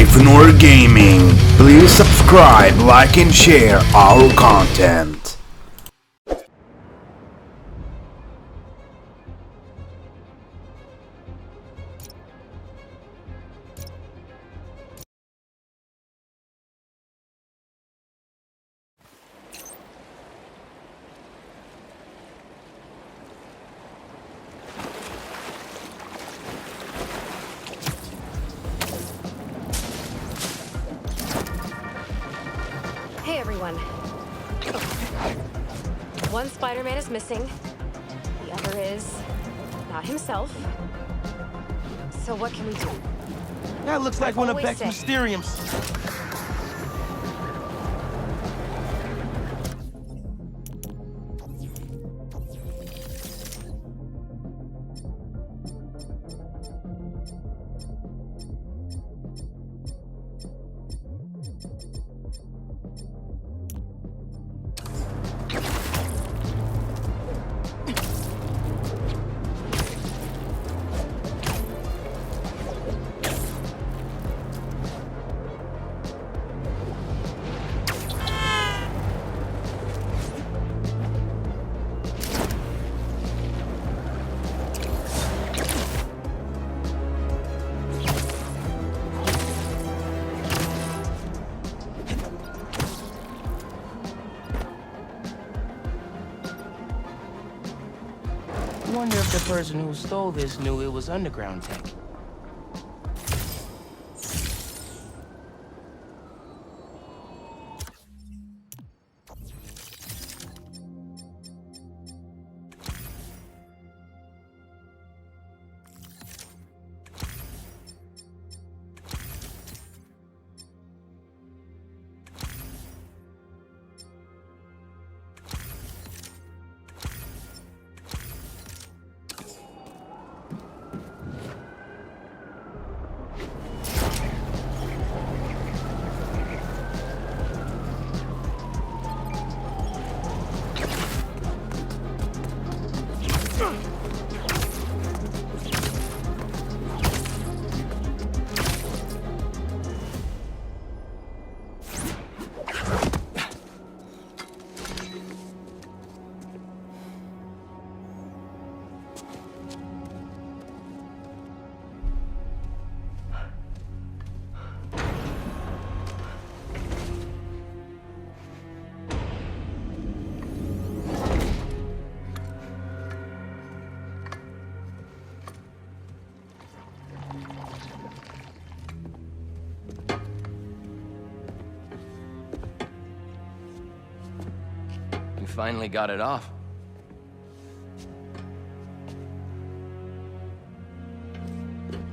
NathanOr Gaming. Please subscribe, like and share our content. Hey everyone. One Spider-Man is missing. The other is not himself. So what can we do? That looks like one of Always Beck's say. Mysteriums. I wonder if the person who stole this knew it was underground tech. Finally got it off.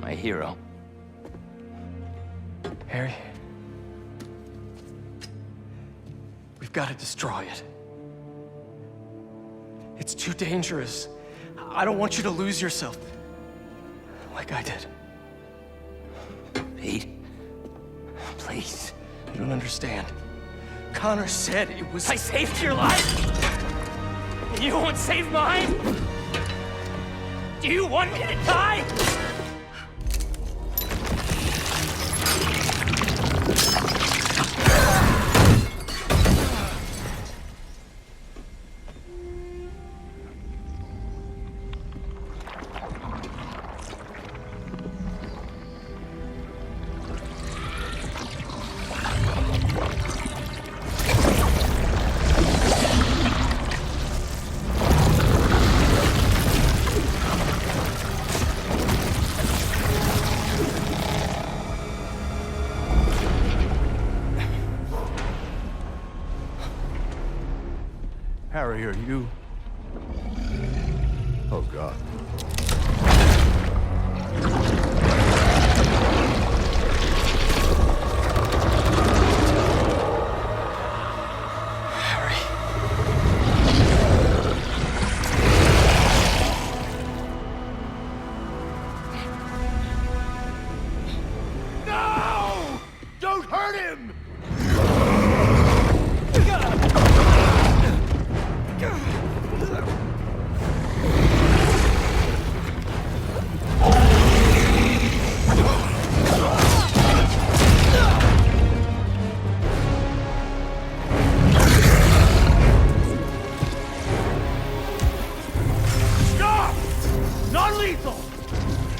My hero. Harry, we've got to destroy it. It's too dangerous. I don't want you to lose yourself like I did. Pete, please. You don't understand. Connor said it was... I saved your life! And you won't save mine? Do you want me to die? Harry, are you... Oh, God. No! Don't hurt him!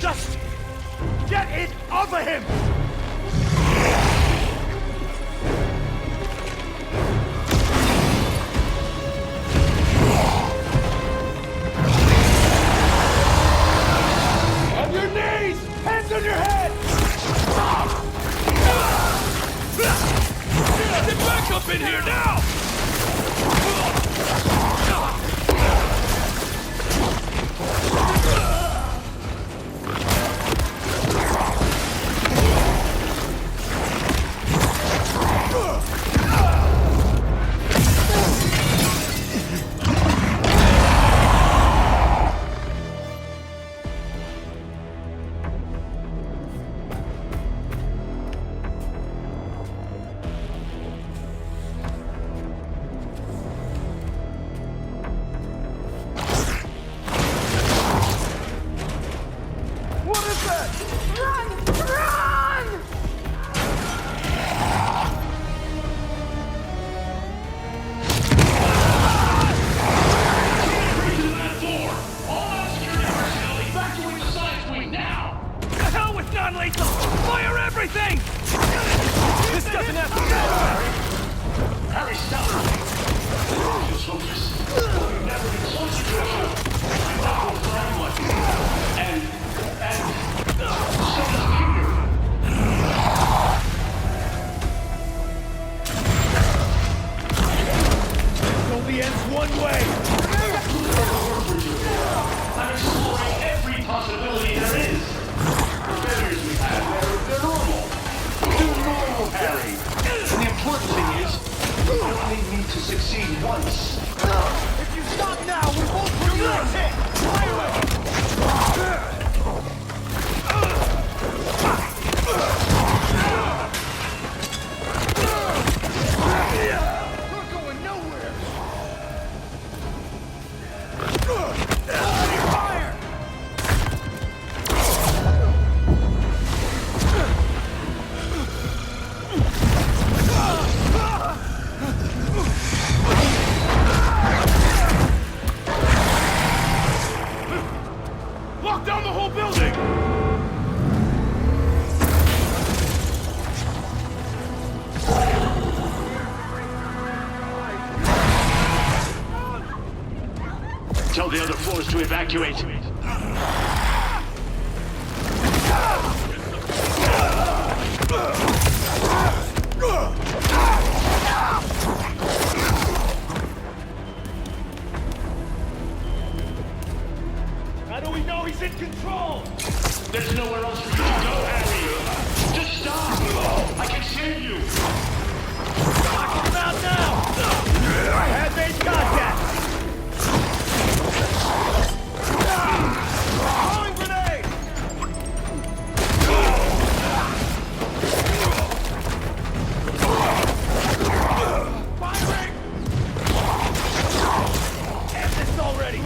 Just get it off of him! On your knees! Hands on your head! Get back up in here now! Tell the other floors to evacuate. How do we know he's in control? There's nowhere else for you to go, Harry. Just stop. I can save you. Knock him out now. I have made contact. Throwing grenade. Firing. End this already.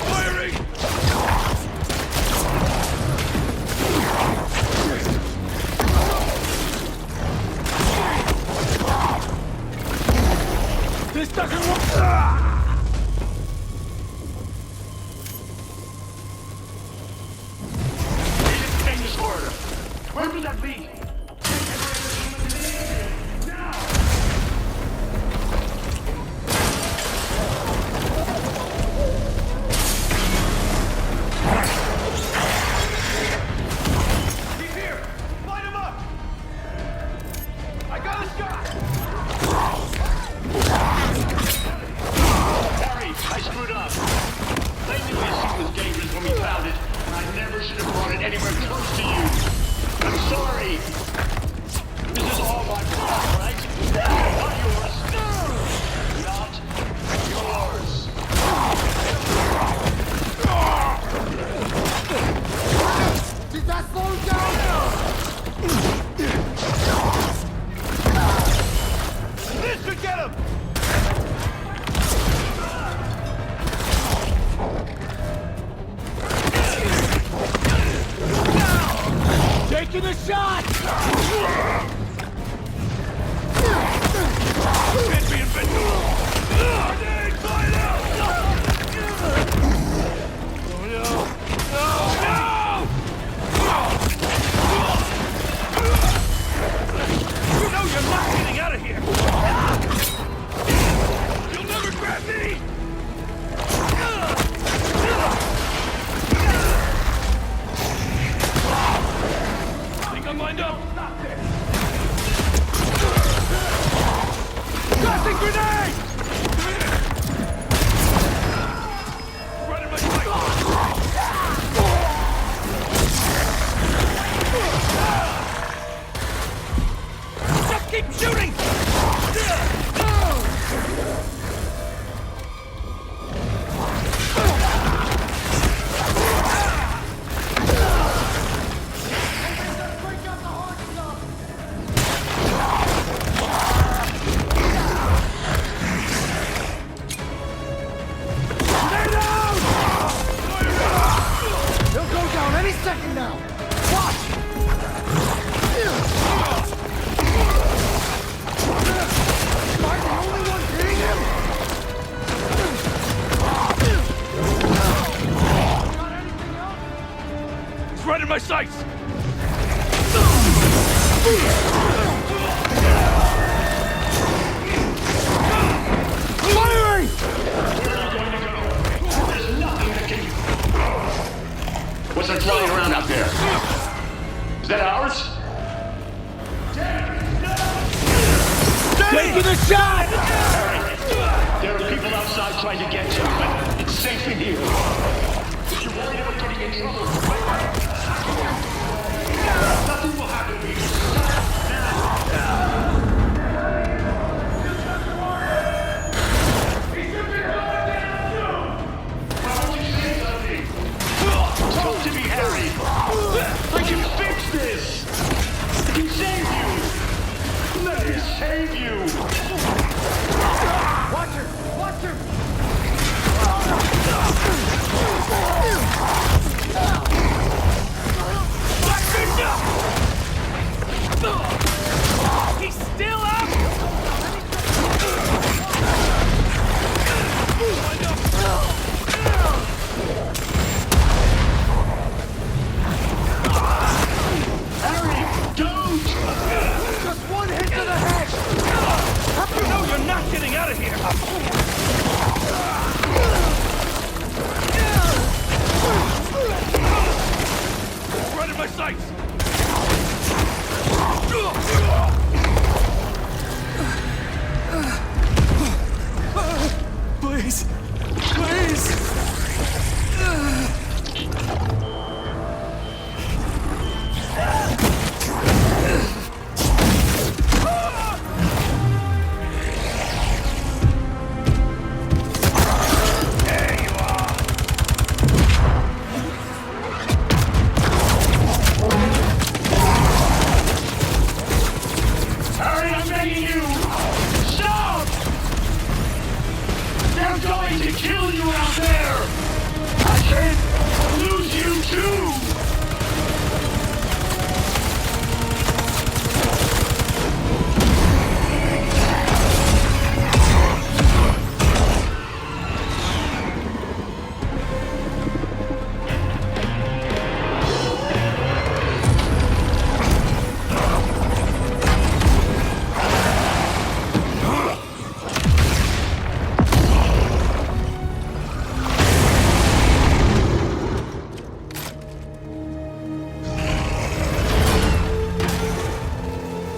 Firing. This doesn't work! Dangerous corridor. Where did that lead? Now! He's here! Light him up! I got a shot! Harry, I screwed up. I knew his suit was dangerous when we found it, and I never should have brought it anywhere close to you. I'm sorry. This is all my fault, right? Not yours. Not yours. Did that slow down? This should get him! Taking a shot! Can't be invincible! Grenade, fire out! second now! Watch! Am I the only one hitting him? Got anything else? He's right in my sights! Firing! There's nothing that can... What's that flying around out there? Is that ours? Taking a shot! There are people outside trying to get you, but it's safe in here. You're worried about getting in trouble. Nothing will happen to you. Talk to me, Harry! I can fix this! I can save you! Let me save you! Watch her! Watch her! He's still up! Harry, don't! Just one hit to the head! No, you're not getting out of here! Right in my sights! Please! Please! Harry, I'm begging you! Stop! They're going to kill you out there! I can't lose you too!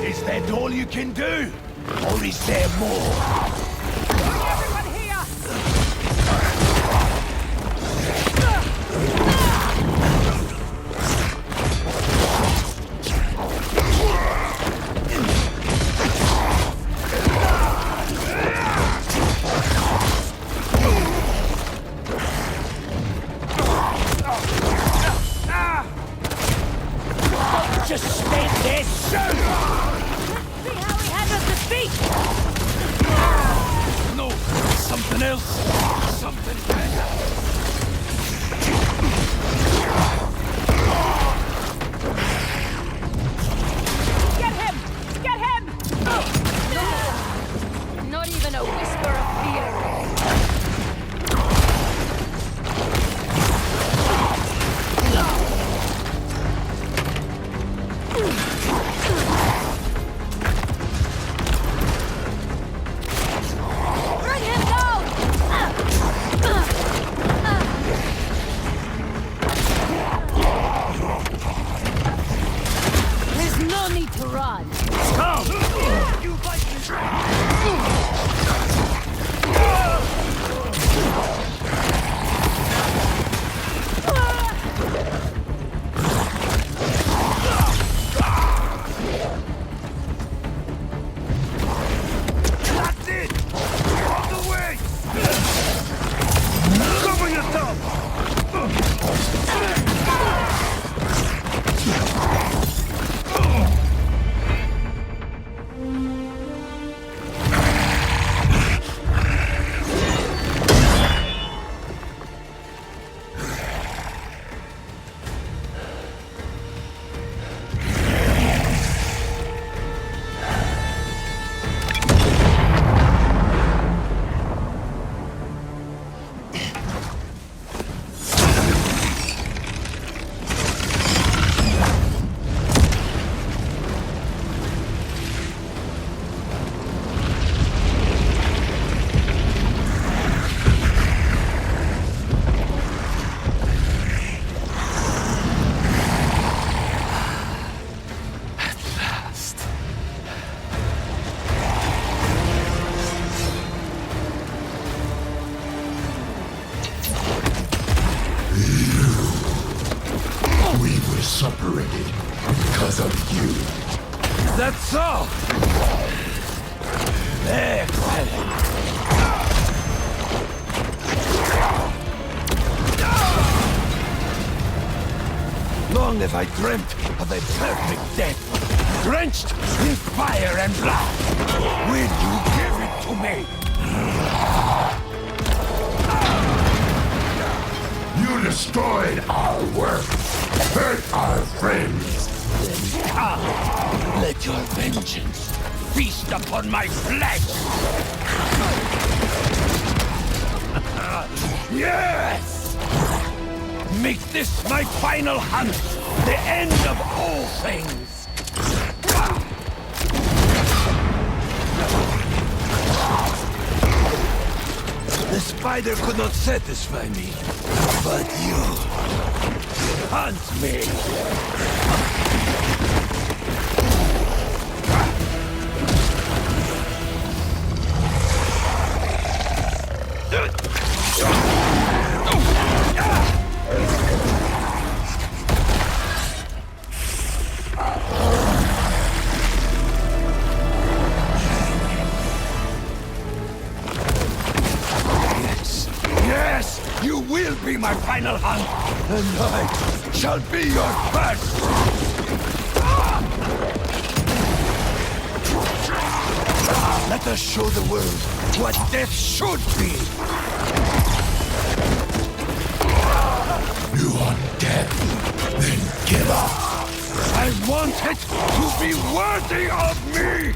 Is that all you can do? Or is there more? Everyone here! Just stand there, shoot! See how he handles the speech! No, something else. Something better. Get him! Get him! Not even a whisper of fear. Bring him down! We're separated because of you. That's all! Excellent! Long have I dreamt of a perfect death, drenched in fire and blood. Will you give it to me? You destroyed our work, hurt our friends. Then come, let your vengeance feast upon my flesh! Yes! Make this my final hunt, the end of all things! The spider could not satisfy me, but you hunt me! Yes, you will be my final hunt, and I shall be your first! Let us show the world what death should be! You want death? Then give up. I want it to be worthy of me!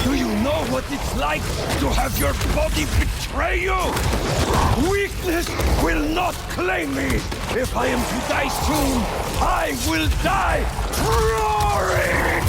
Do you know what it's like to have your body betray you? Weakness will not claim me! If I am to die soon, I will die roaring!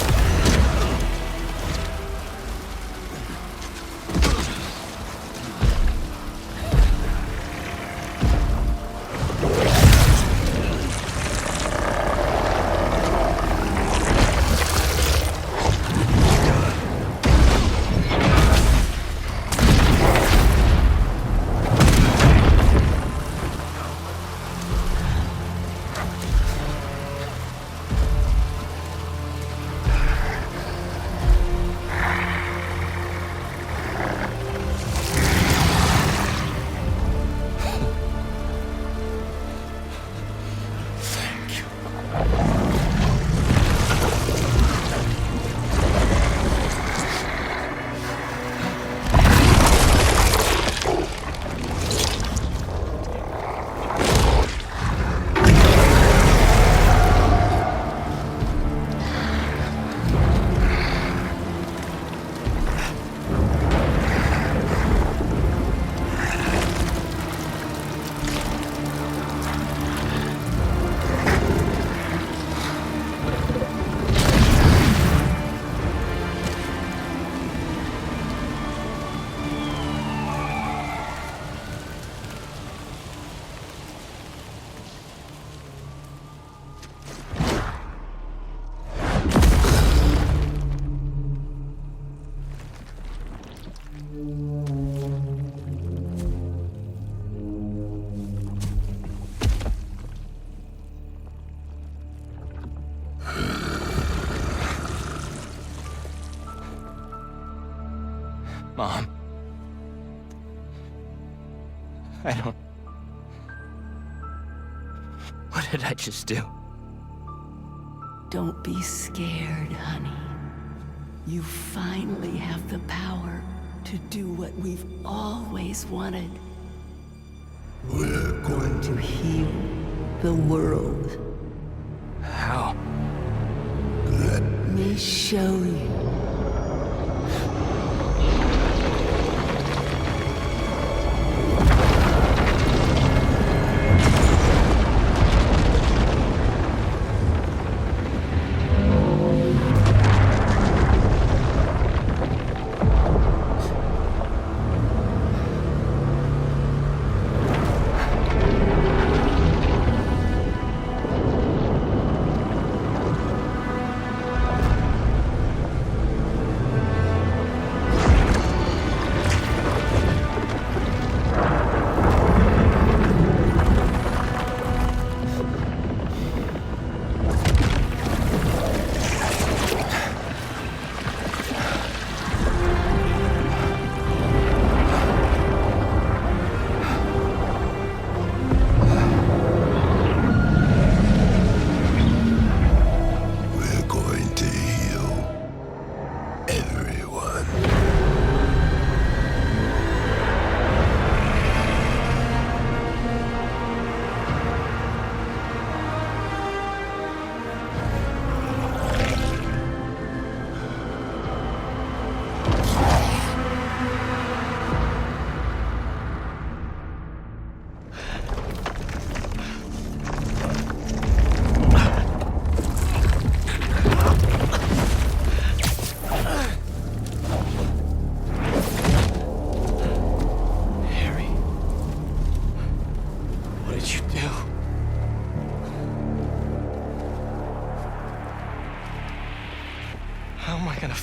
Mom. I don't... What did I just do? Don't be scared, honey. You finally have the power to do what we've always wanted. We're going To heal the world. How? Let Me show you.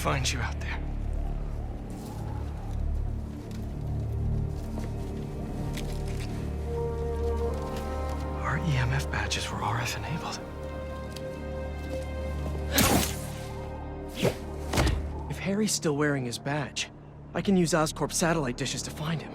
find you out there. Our EMF badges were RF enabled. If Harry's still wearing his badge, I can use Oscorp satellite dishes to find him.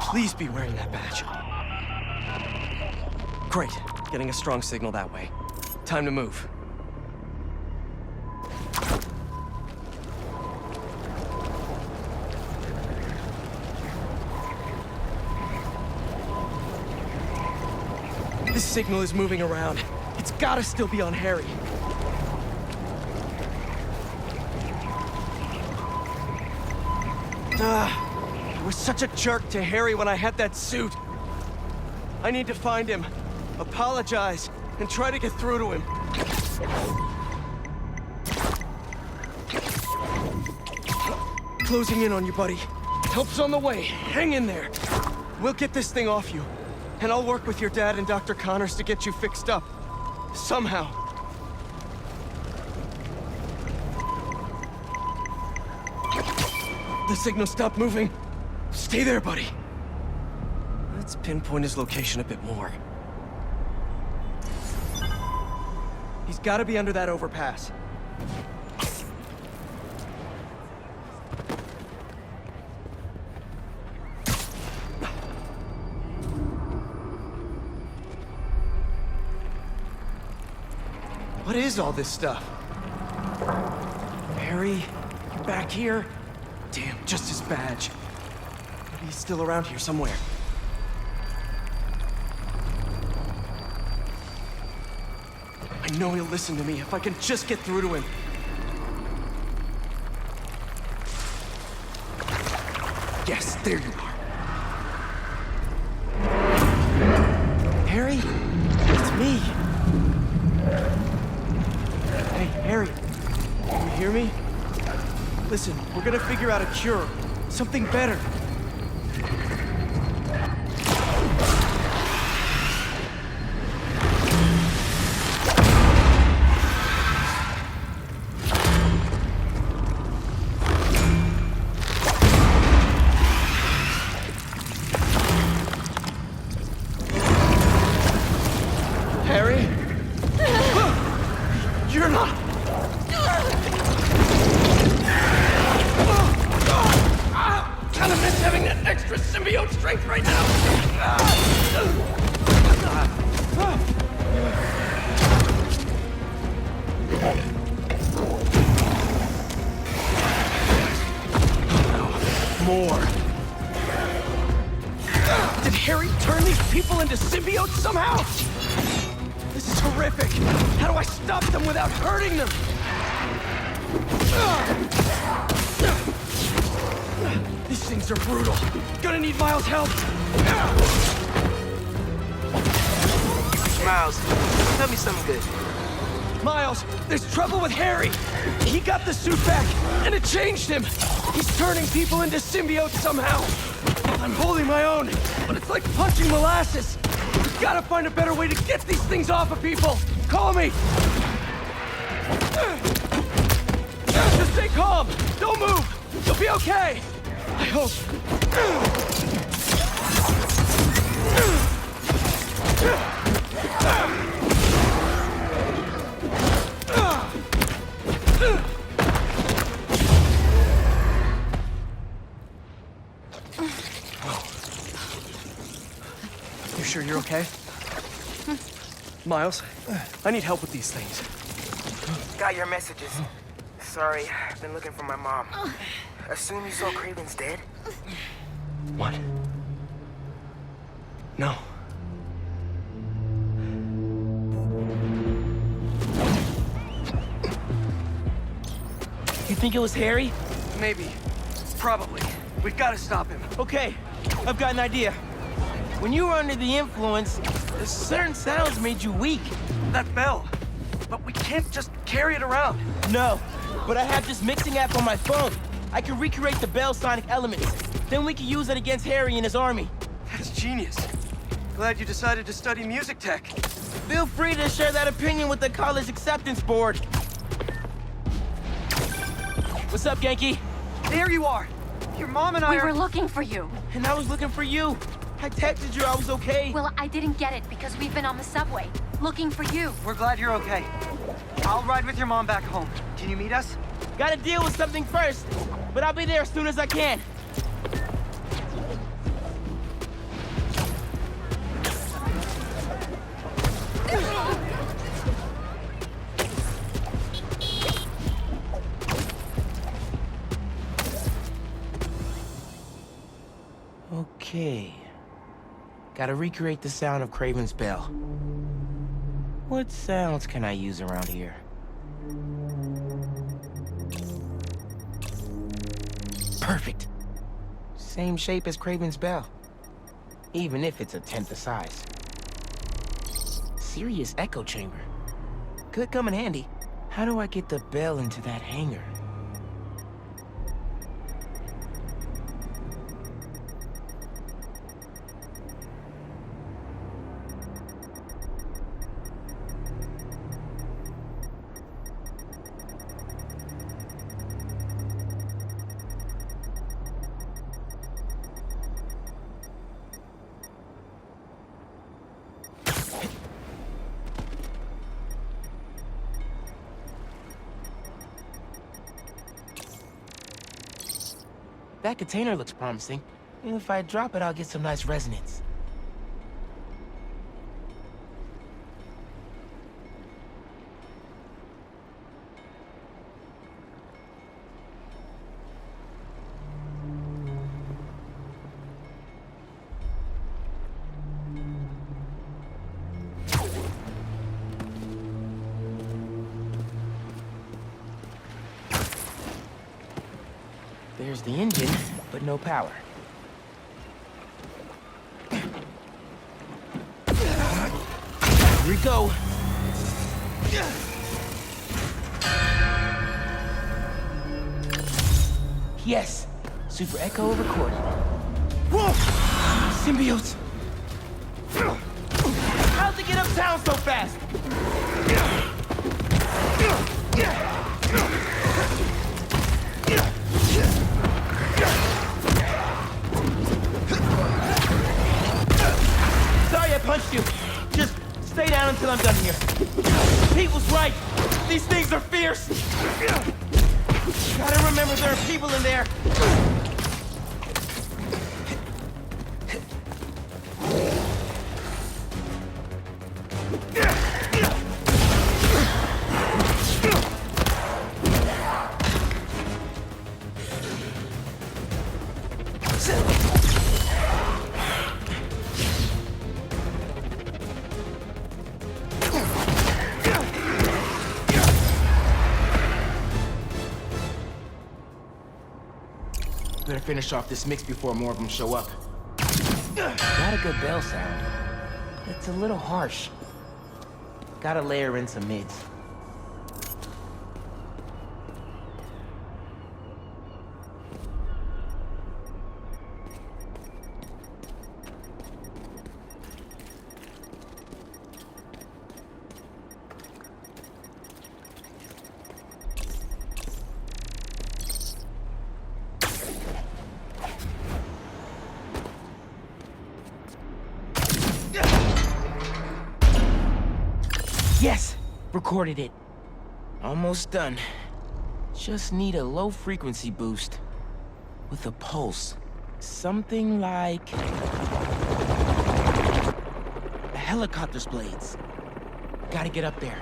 Please be wearing that badge. Great. Getting a strong signal that way. Time to move. This signal is moving around. It's gotta still be on Harry. I was such a jerk to Harry when I had that suit. I need to find him, apologize, and try to get through to him. Closing in on you, buddy. Help's on the way. Hang in there. We'll get this thing off you. And I'll work with your dad and Dr. Connors to get you fixed up. Somehow. The signal stopped moving. Stay there, buddy. Let's pinpoint his location a bit more. He's got to be under that overpass. What is all this stuff? Harry, back here? Damn, just his badge. Maybe he's still around here somewhere. I know he'll listen to me if I can just get through to him. Yes, there you are. Harry? It's me. Hey, Harry. Can you hear me? Listen, we're gonna figure out a cure. Something better. Harry? You're not... Kinda miss having that extra symbiote strength right now. More. Did Harry turn these people into symbiotes somehow? This is horrific. How do I stop them without hurting them? These things are brutal. Gonna need Miles' help. Miles, tell me something good. Miles, there's trouble with Harry. He got the suit back, and it changed him. He's turning people into symbiotes somehow. I'm holding my own, but it's like punching molasses. We've gotta find a better way to get these things off of people. Call me. Just stay calm. Don't move. You'll be okay. I hope. You sure you're okay? Miles, I need help with these things. Got your messages. Sorry, I've been looking for my mom. Assume you saw Kraven's dead? What? No. You think it was Harry? Maybe. Probably. We've got to stop him. Okay, I've got an idea. When you were under the influence, certain sounds made you weak. That bell. But we can't just carry it around. No, but I have this mixing app on my phone. I can recreate the bell sonic elements. Then we can use it against Harry and his army. That's genius. Glad you decided to study music tech. Feel free to share that opinion with the college acceptance board. What's up, Genki? There you are! Your mom and I We were looking for you. And I was looking for you. I texted you I was okay. Well, I didn't get it because we've been on the subway, looking for you. We're glad you're okay. I'll ride with your mom back home. Can you meet us? Gotta deal with something first, but I'll be there as soon as I can. Okay. Gotta recreate the sound of Kraven's bell. What sounds can I use around here? Perfect. Same shape as Kraven's bell. Even if it's a tenth the size. Serious echo chamber. Could come in handy. How do I get the bell into that hangar? That container looks promising. If I drop it, I'll get some nice resonance. There's the engine, but no power. Here we go. Yes, Super Echo recorded. Whoa! Symbiotes! How'd they get uptown so fast? Sorry I punched you. Just stay down until I'm done here. Pete was right. These things are fierce. Gotta remember there are people in there. Better finish off this mix before more of them show up. Got a good bell sound. It's a little harsh. Gotta layer in some mids. Yes! Recorded it. Almost done. Just need a low frequency boost. With a pulse. Something like... a helicopter's blades. Gotta get up there.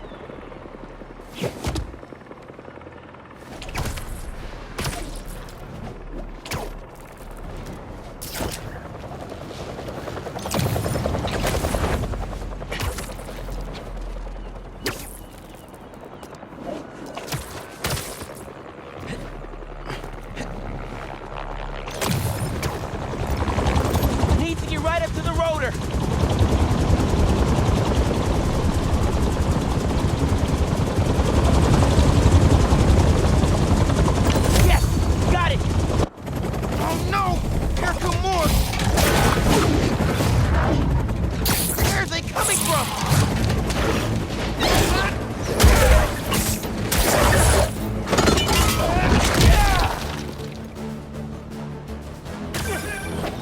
coming from?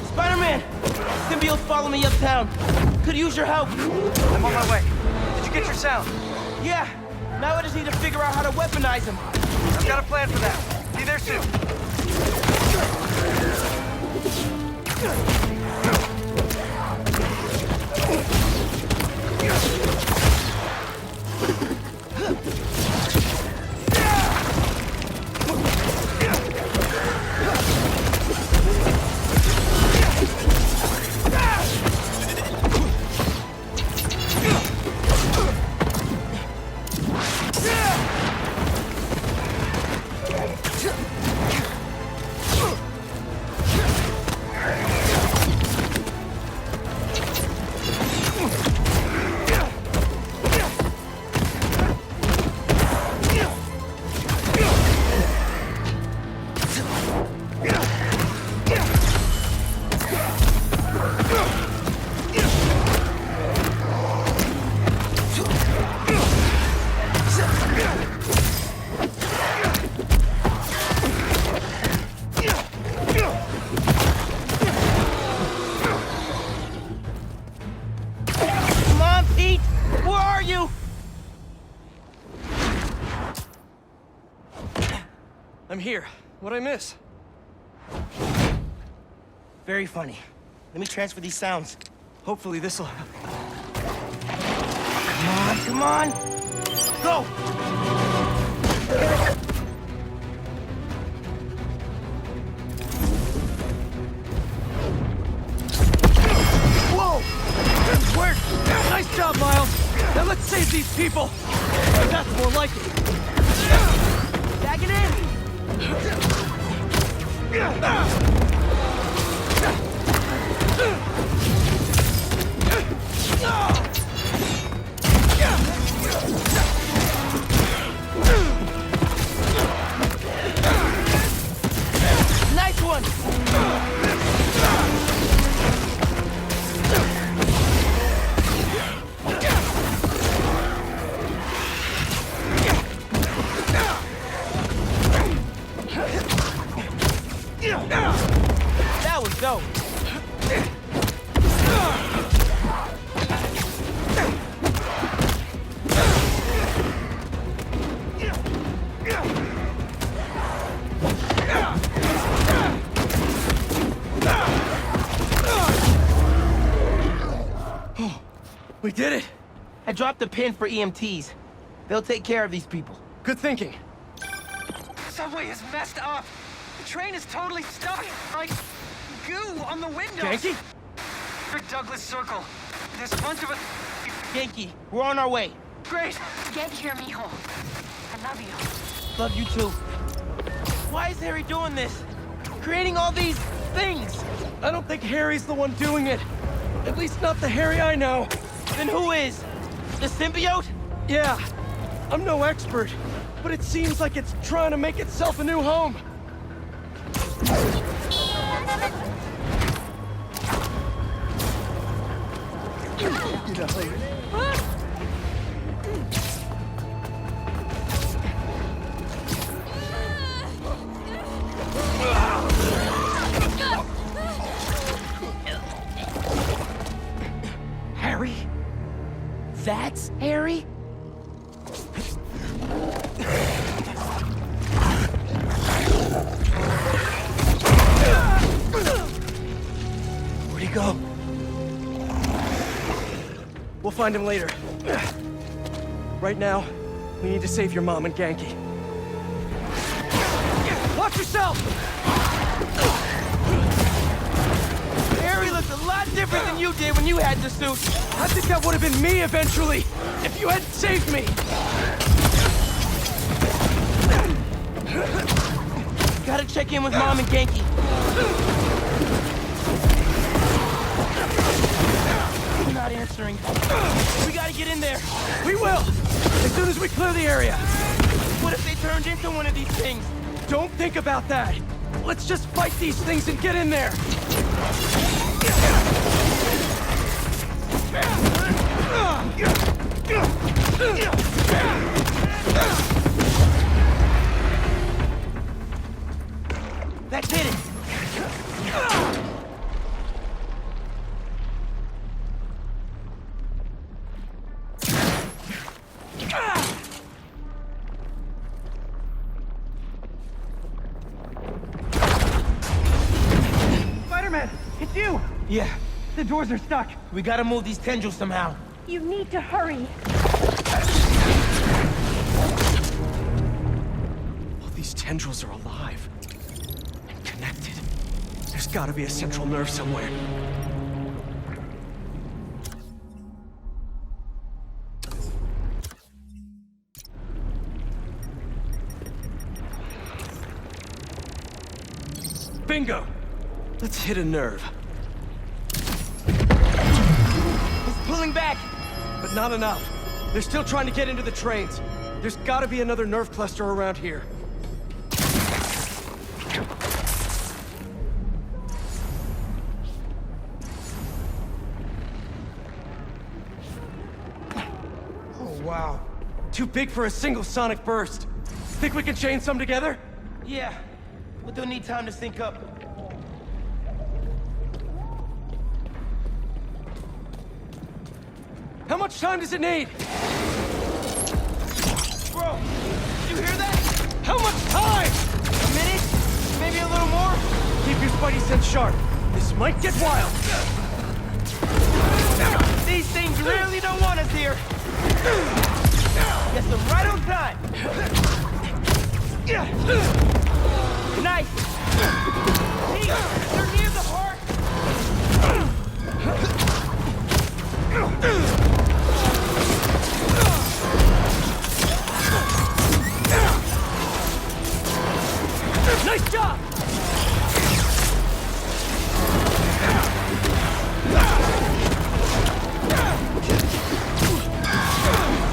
Spider-Man! Symbiotes follow me uptown. Could use your help. I'm on my way. Did you get your sound? Yeah. Now I just need to figure out how to weaponize them. I've got a plan for that. Be there soon. I'm here. What'd I miss? Very funny. Let me transfer these sounds. Hopefully this'll... Come on! Go! Whoa! Good work! Nice job, Miles! Now let's save these people! That's more like it! Tag it in! Nice one! That was dope. We did it! I dropped the pin for EMTs. They'll take care of these people. Good thinking. Subway is messed up. The train is totally stuck. Like goo on the windows. Yankee? Rick Douglas Circle. There's a bunch of us. Yankee, we're on our way. Great. Get here, mijo. I love you. Love you too. Why is Harry doing this? Creating all these things? I don't think Harry's the one doing it. At least not the Harry I know. Then who is? The symbiote? Yeah. I'm no expert, but it seems like it's trying to make itself a new home. Harry? That's Harry? Where'd he go? We'll find him later. Right now, we need to save your mom and Genki. Watch yourself! Harry looks a lot different than you did when you had the suit. I think that would have been me eventually, if you hadn't saved me. Gotta check in with Mom and Genki. You're not answering. We gotta get in there. We will, as soon as we clear the area. What if they turned into one of these things? Don't think about that. Let's just fight these things and get in there. That did it! Spider-Man, it's you! Yeah, The doors are stuck. we gotta move these tendrils somehow. You need to hurry. All these tendrils are alive. And connected. There's gotta be a central nerve somewhere. Bingo! Let's hit a nerve. It's pulling back! But not enough. They're still trying to get into the trains. There's gotta be another nerve cluster around here. Oh, wow. Too big for a single sonic burst. Think we can chain some together? Yeah, but they'll need time to sync up. How much time does it need? Bro, did you hear that? How much time? A minute? Maybe a little more? Keep your spidey sense sharp. This might get wild. These things really don't want us here. Guess I'm right on time. Nice. Hey, they're near the heart. Nice job!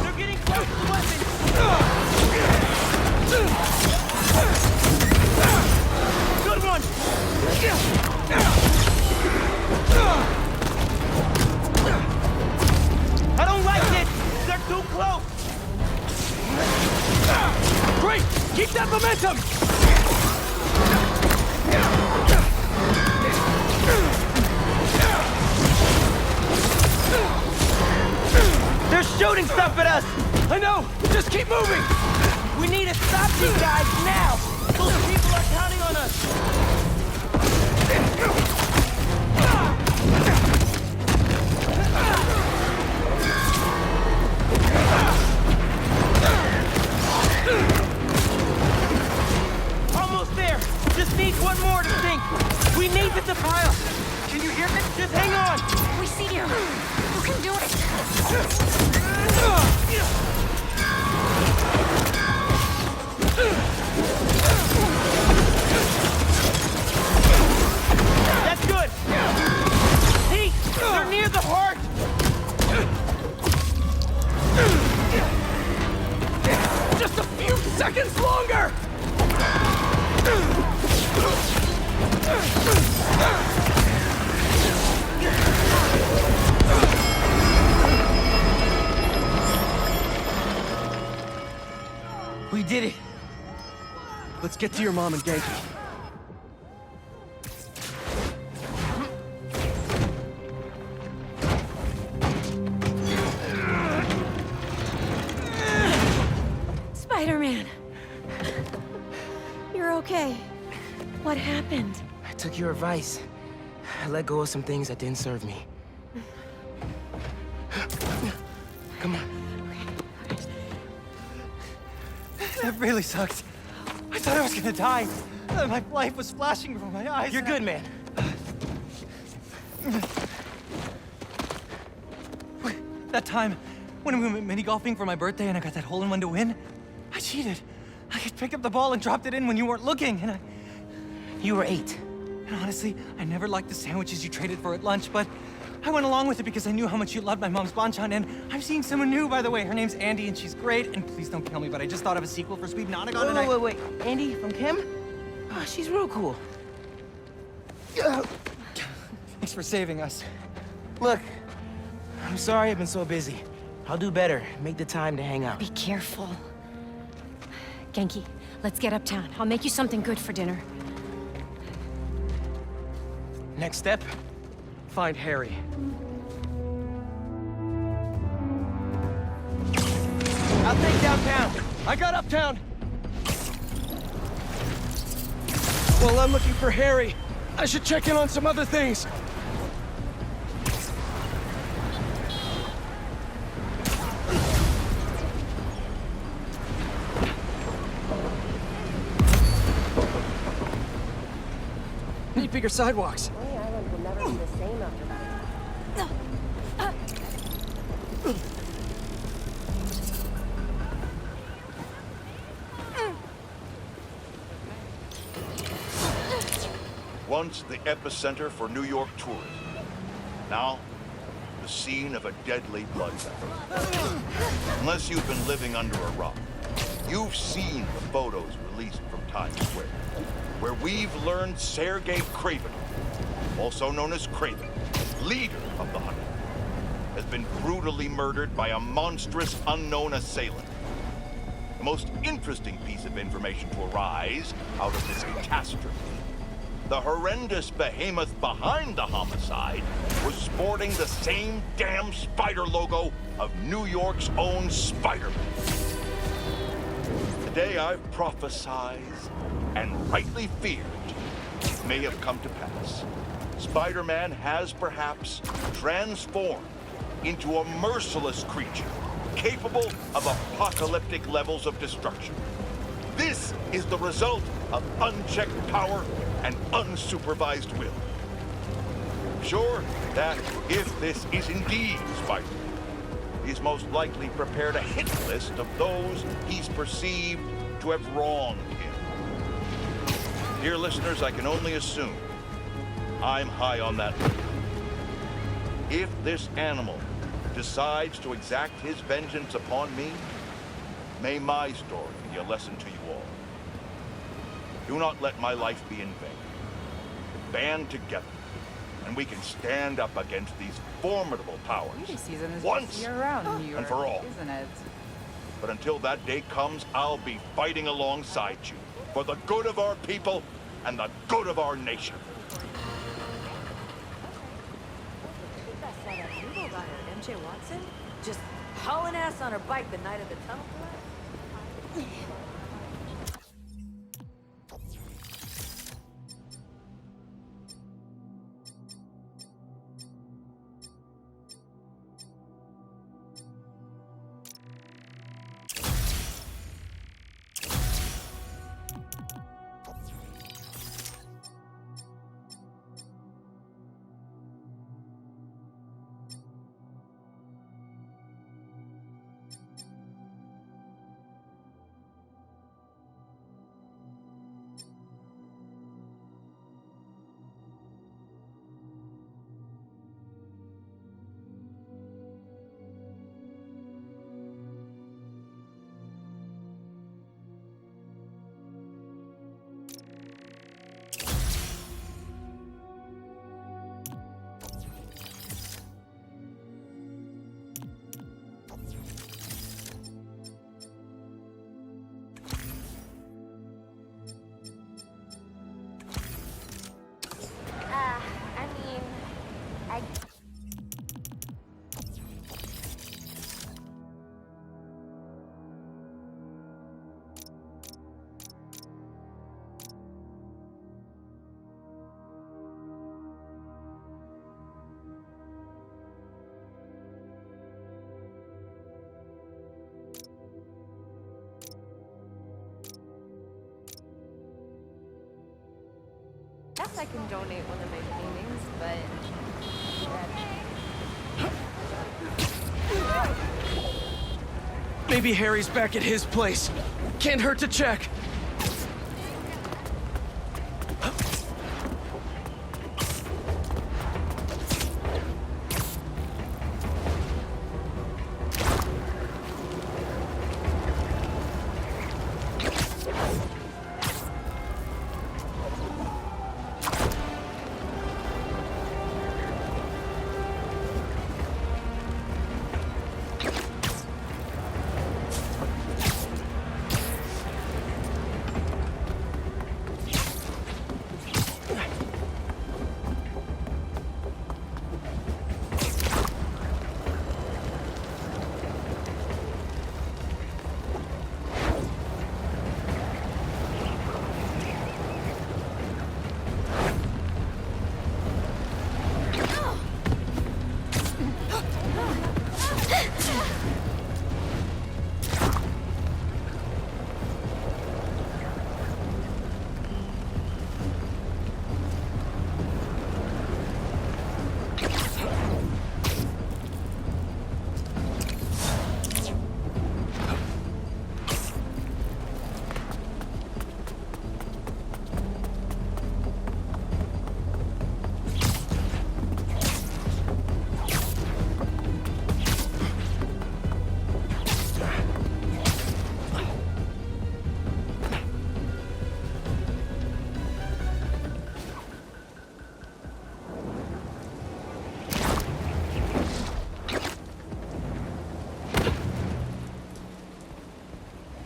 They're getting close to the weapon. Good one. I don't like this. They're too close. Great! Keep that momentum! They're shooting stuff at us. I know! Just keep moving! We need to stop these guys now. Those people are counting on us. Almost there. Just need one more to sink. We need the pile. Can you hear me? Just hang on. We see you. You can do it. That's good. Hey, they're near the heart. Just a few seconds longer! We did it. Let's get to your mom and Genki. Spider-Man. You're okay. What happened? I took your advice. I let go of some things that didn't serve me. Come on. That really sucks. I thought I was gonna die. My life was flashing before my eyes. You're good, man. That time, when we went mini-golfing for my birthday and I got that hole-in-one to win, I cheated. I could pick up the ball and dropped it in when you weren't looking, and You were 8. And honestly, I never liked the sandwiches you traded for at lunch, but I went along with it because I knew how much you loved my mom's banchan, and I'm seeing someone new, by the way. Her name's Andy, and she's great, and please don't kill me, but I just thought of a sequel for Sweet Nonagon, and Wait. Andy from Kim? Oh, she's real cool. Thanks for saving us. Look, I'm sorry I've been so busy. I'll do better. Make the time to hang out. Be careful. Genki, let's get uptown. I'll make you something good for dinner. Next step? Find Harry. I'll take downtown. I got uptown. Well, I'm looking for Harry. I should check in on some other things. Need bigger sidewalks. Coney Island will never be the same after that. Once the epicenter for New York tourism. Now, the scene of a deadly bloodbath. Unless you've been living under a rock, you've seen the photos released from Times Square, where we've learned Sergei Kraven, also known as Kraven, leader of the Hunt, has been brutally murdered by a monstrous unknown assailant. The most interesting piece of information to arise out of this catastrophe: the horrendous behemoth behind the homicide was sporting the same damn spider logo of New York's own Spider-Man. The day I've prophesied and rightly feared may have come to pass. Spider-Man has perhaps transformed into a merciless creature capable of apocalyptic levels of destruction. This is the result of unchecked power and unsupervised will. Sure that if this is indeed Spider-Man, he's most likely prepared a hit list of those he's perceived to have wronged him. Dear listeners, I can only assume I'm high on that list. If this animal decides to exact his vengeance upon me, may my story be a lesson to you all. Do not let my life be in vain. Band together, and we can stand up against these formidable powers once and for all. Isn't it? But until that day comes, I'll be fighting alongside you for the good of our people and the good of our nation. MJ Watson? Just hauling ass on her bike the night of the tunnel collapse? Guess I can donate one of my paintings, but... Maybe Harry's back at his place. Can't hurt to check.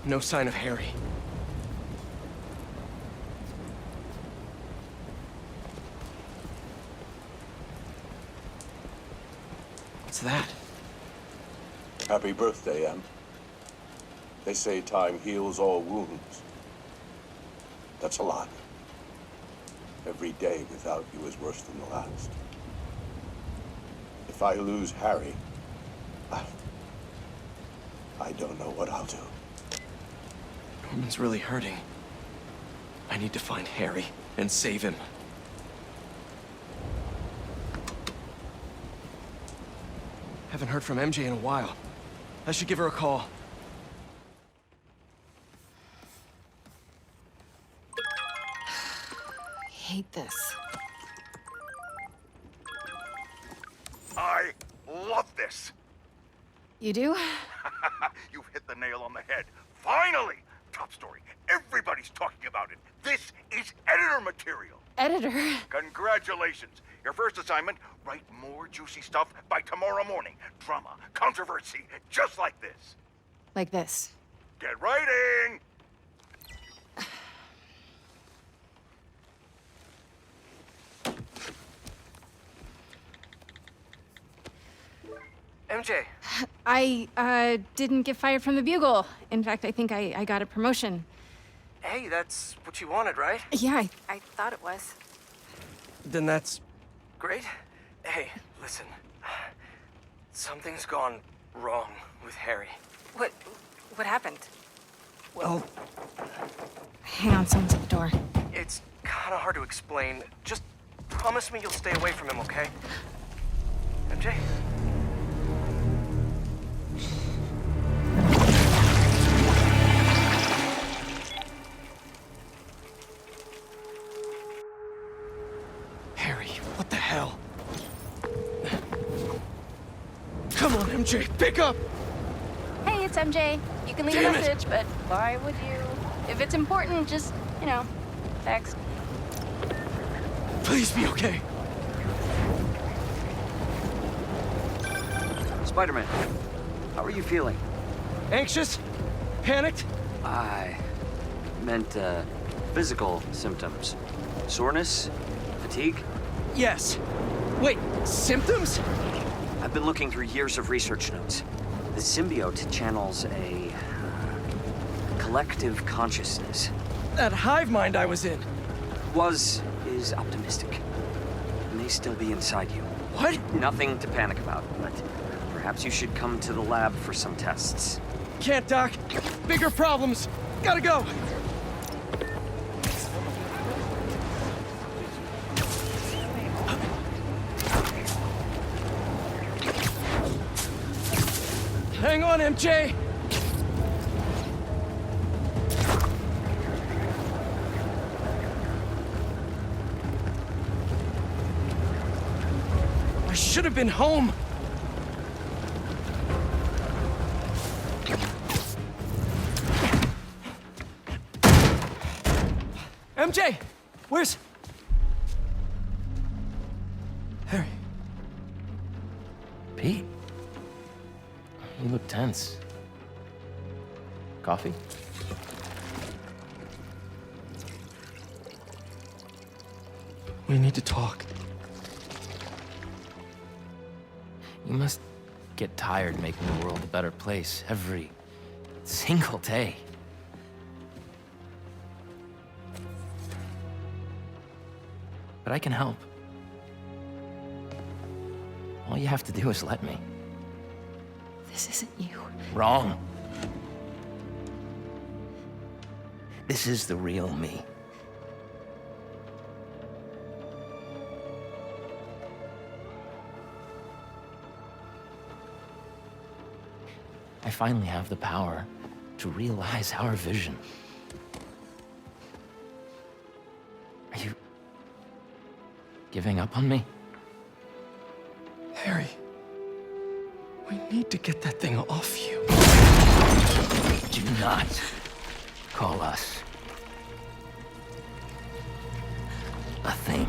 No sign of Harry. What's that? Happy birthday, Em. They say time heals all wounds. That's a lot. Every day without you is worse than the last. If I lose Harry, I don't know what I'll do. Norman's really hurting. I need to find Harry and save him. Haven't heard from MJ in a while. I should give her a call. I hate this. I love this. You do? You've hit the nail on the head. Finally! Top story. Everybody's talking about it. This is editor material. Editor? Congratulations. Your first assignment, write more juicy stuff by tomorrow morning. Drama, controversy, just like this. Like this. Get writing! MJ. I didn't get fired from the Bugle. In fact, I think I got a promotion. Hey, that's what you wanted, right? Yeah, I thought it was. Then that's great. Hey, listen. Something's gone wrong with Harry. What happened? Well, Hang on, someone's at the door. it's kind of hard to explain. Just promise me you'll stay away from him, okay? MJ? Harry, what the hell? Come on, MJ, pick up! Hey, it's MJ. You can leave Damn a it. message, but why would you? If it's important, just, text. Please be okay. Spider-Man, how are you feeling? Anxious? Panicked? I meant, physical symptoms. Soreness? Fatigue? Yes. Wait, symptoms? I've been looking through years of research notes. The symbiote channels a collective consciousness. That hive mind I was in. Is optimistic. It may still be inside you. What? Nothing to panic about, but perhaps you should come to the lab for some tests. Can't, Doc. Bigger problems. Gotta go. Hang on, MJ! I should have been home. MJ! Where's... Harry? Pete? You look tense. Coffee? We need to talk. You must get tired making the world a better place every single day. But I can help. All you have to do is let me. This isn't you. Wrong. This is the real me. I finally have the power to realize our vision. Are you giving up on me? Harry, we need to get that thing off you. Do not call us a thing.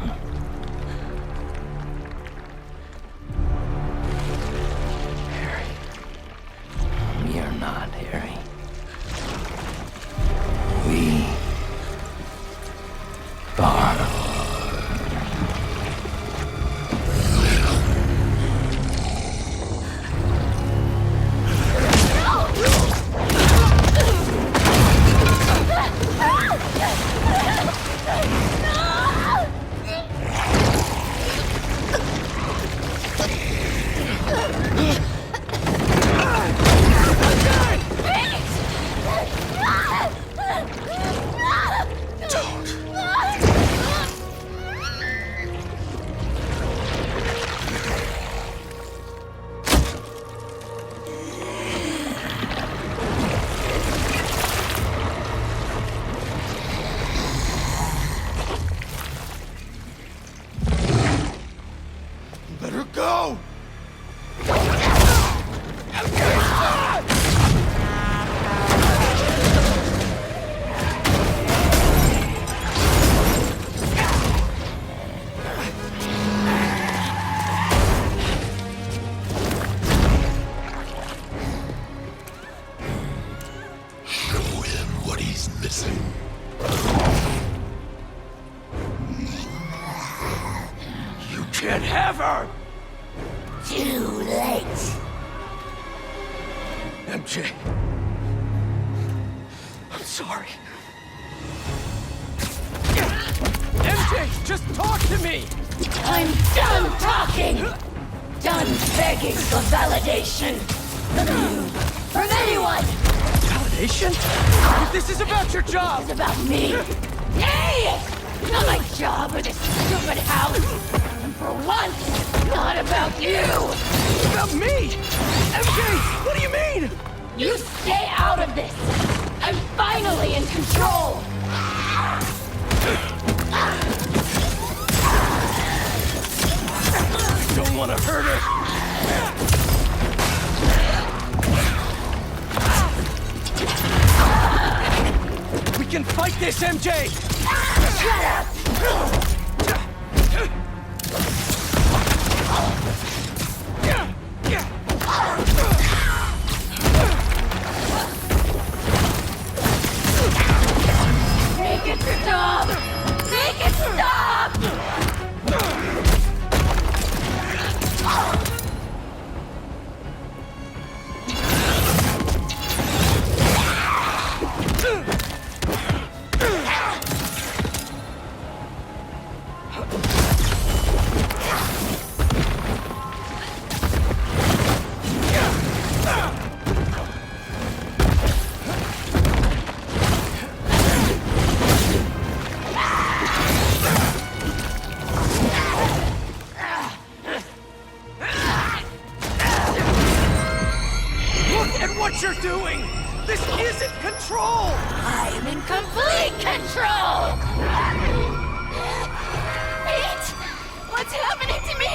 Harry. Listen. You can't have her! Too late. MJ. I'm sorry. MJ, just talk to me! I'm done talking! Done begging for validation. From you. From anyone! Validation? This is about your job! It's about me! Hey! Not my job or this stupid house! And for once, not about you! About me? MJ, what do you mean? You stay out of this! I'm finally in control! I don't want to hurt her! We can fight this, MJ! Shut up! Make it stop! Make it stop! What you're doing! This isn't control! I am in complete control! Wait! What's happening to me?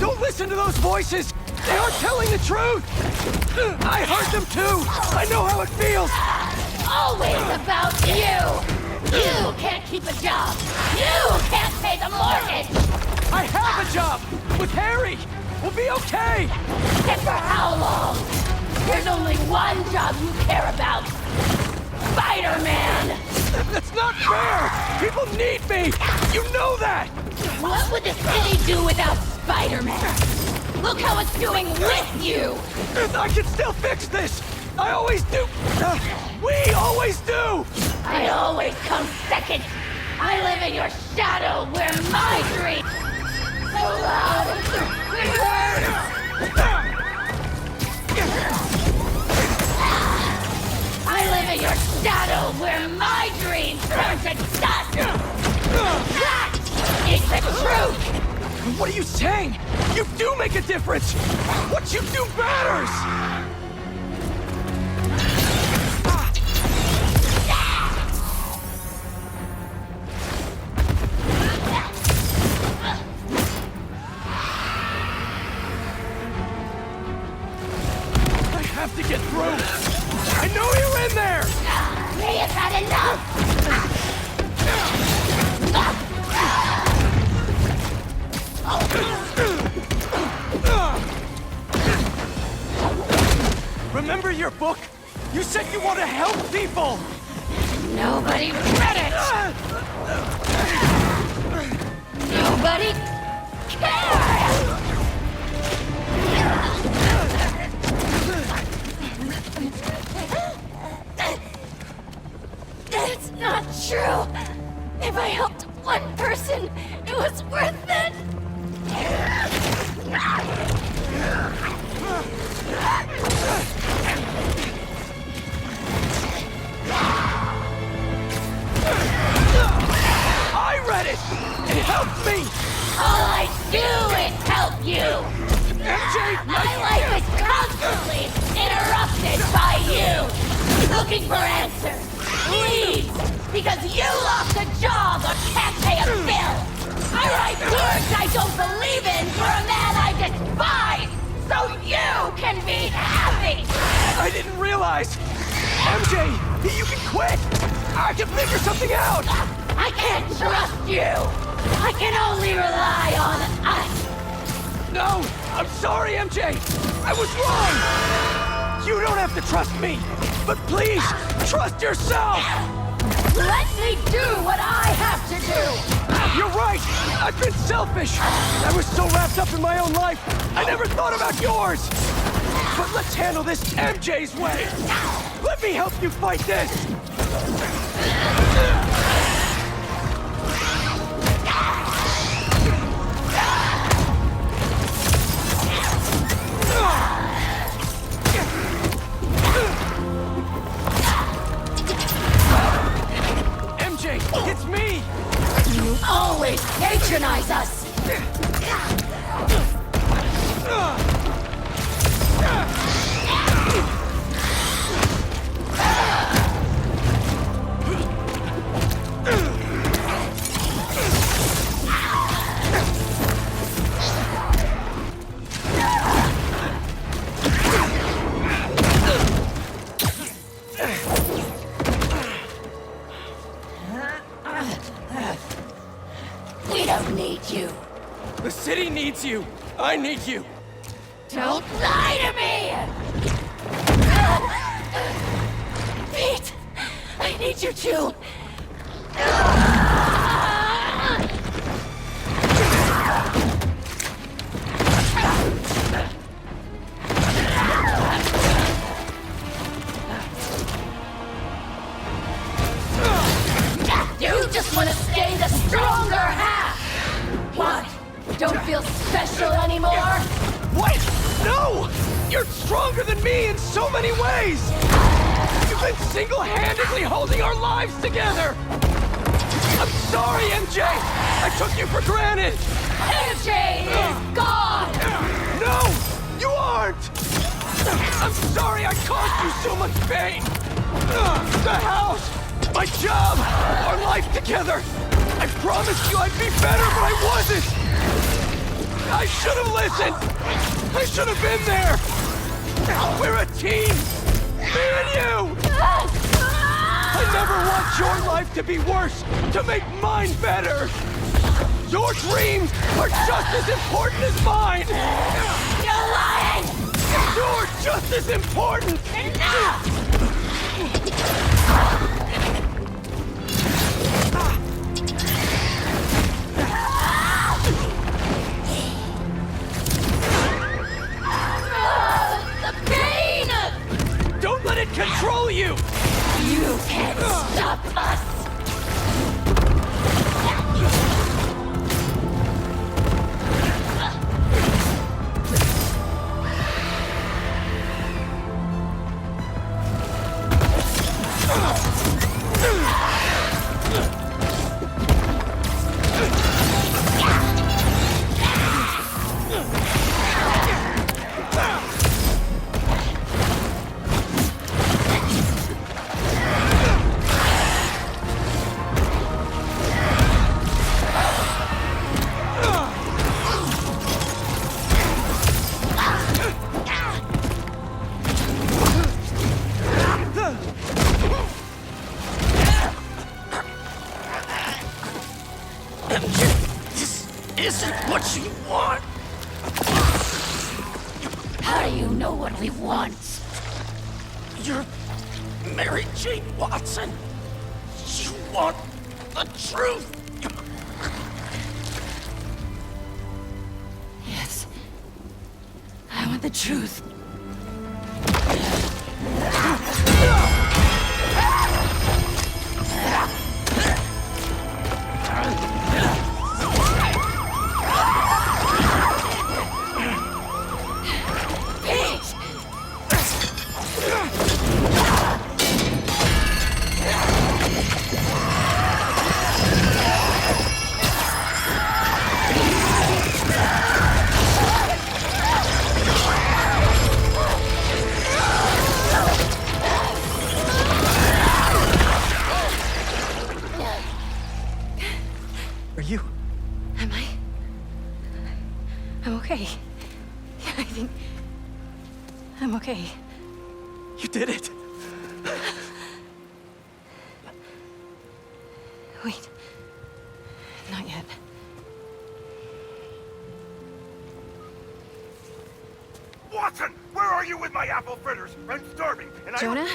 Don't listen to those voices! They aren't telling the truth! I heard them too! I know how it feels! Always about you! You can't keep a job! You can't pay the mortgage! I have a job! With Harry! We'll be okay! And for how long? There's only one job you care about! Spider-Man! That's not fair! People need me! You know that! What would the city do without Spider-Man? Look how it's doing with you! I can still fix this! I always do! We always do! I always come second! I live in your shadow where my dream... So loud! It hurts! I live in your shadow where my dreams turn to dust! That is the truth! What are you saying? You do make a difference! What you do matters! I have to get through! I know you're in there! May have had enough! Remember your book? You said you want to help people! Nobody read it! Nobody cares! That's not true! If I helped one person, it was worth it! I read it! It helped me! All I do is help you! MJ, my life is constantly interrupted by you! Looking for answers! Please! Because you lost a job or can't pay a bill! I write words I don't believe in for a man I despise! So you can be happy! I didn't realize guys! MJ, you can quit! I can figure something out! I can't trust you! I can only rely on us! No! I'm sorry, MJ! I was wrong! You don't have to trust me! But please, trust yourself! Let me do what I have to do! You're right! I've been selfish! I was so wrapped up in my own life, I never thought about yours! But let's handle this MJ's way! Let me help you fight this! MJ, it's me! You always patronize us! We don't need you. The city needs you! I need you! Don't lie to me! Pete! I need you too! You just want to stay the stronger half! What? Don't feel special anymore? What? No! You're stronger than me in so many ways! You've been single-handedly holding our lives together! I'm sorry, MJ! I took you for granted! MJ is gone! No! You aren't! I'm sorry I caused you so much pain! The house! My job! Our life together! I promised you I'd be better, but I wasn't! I should have listened! I should have been there! We're a team! Me and you! I never want your life to be worse, to make mine better! Your dreams are just as important as mine! You're lying! You're just as important! Enough! The pain! Don't let it control you! You can't stop us! Isn't what you want. How do you know what we want? You're Mary Jane Watson. You want the truth. Yes. I want the truth. Okay. I think... I'm okay. You did it! Wait. Not yet. Watson, where are you with my apple fritters? I'm starving, and Jonah?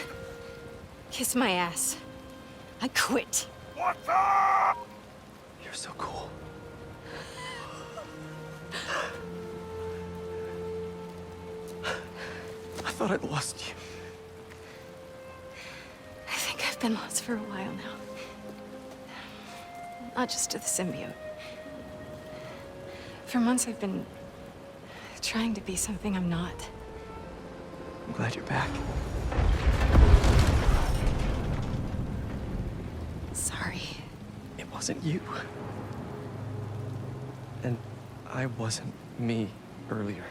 Kiss my ass. I quit. Watson! You're so cool. I thought I'd lost you. I think I've been lost for a while now. Not just to the symbiote. For months I've been trying to be something I'm not. I'm glad you're back. Sorry. It wasn't you. And I wasn't me earlier.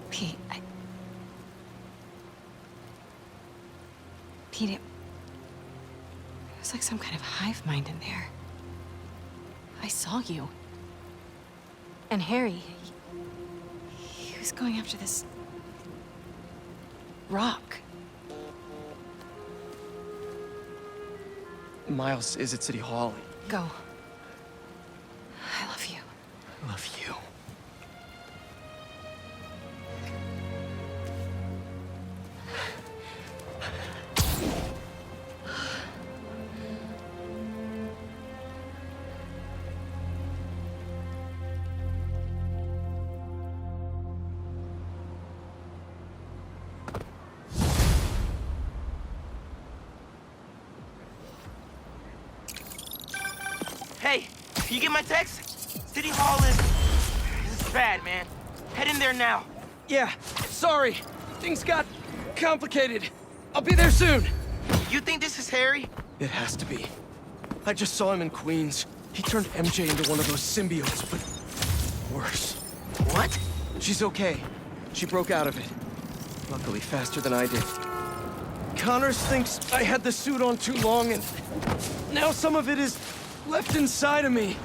Pete, Pete, it was like some kind of hive mind in there. I saw you. And Harry, he was going after this rock. Miles is at City Hall. Go. I love you. I love you. Hey, you get my text? City Hall is bad, man. Head in there now. Yeah, sorry. Things got complicated. I'll be there soon. You think this is Harry? It has to be. I just saw him in Queens. He turned MJ into one of those symbiotes, but worse. What? She's okay. She broke out of it. Luckily, faster than I did. Connors thinks I had the suit on too long, and now some of it is left inside of me.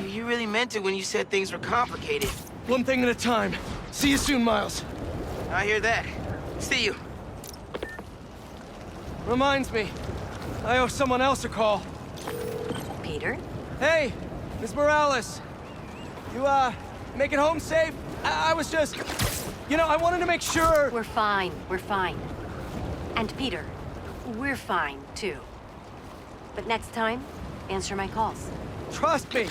You really meant it when you said things were complicated. One thing at a time. See you soon, Miles. I hear that. See you. Reminds me, I owe someone else a call. Peter? Hey, Miss Morales. You, make it home safe? I was just... You know, I wanted to make sure... We're fine. We're fine. And Peter, we're fine, too. But next time, answer my calls. Trust me,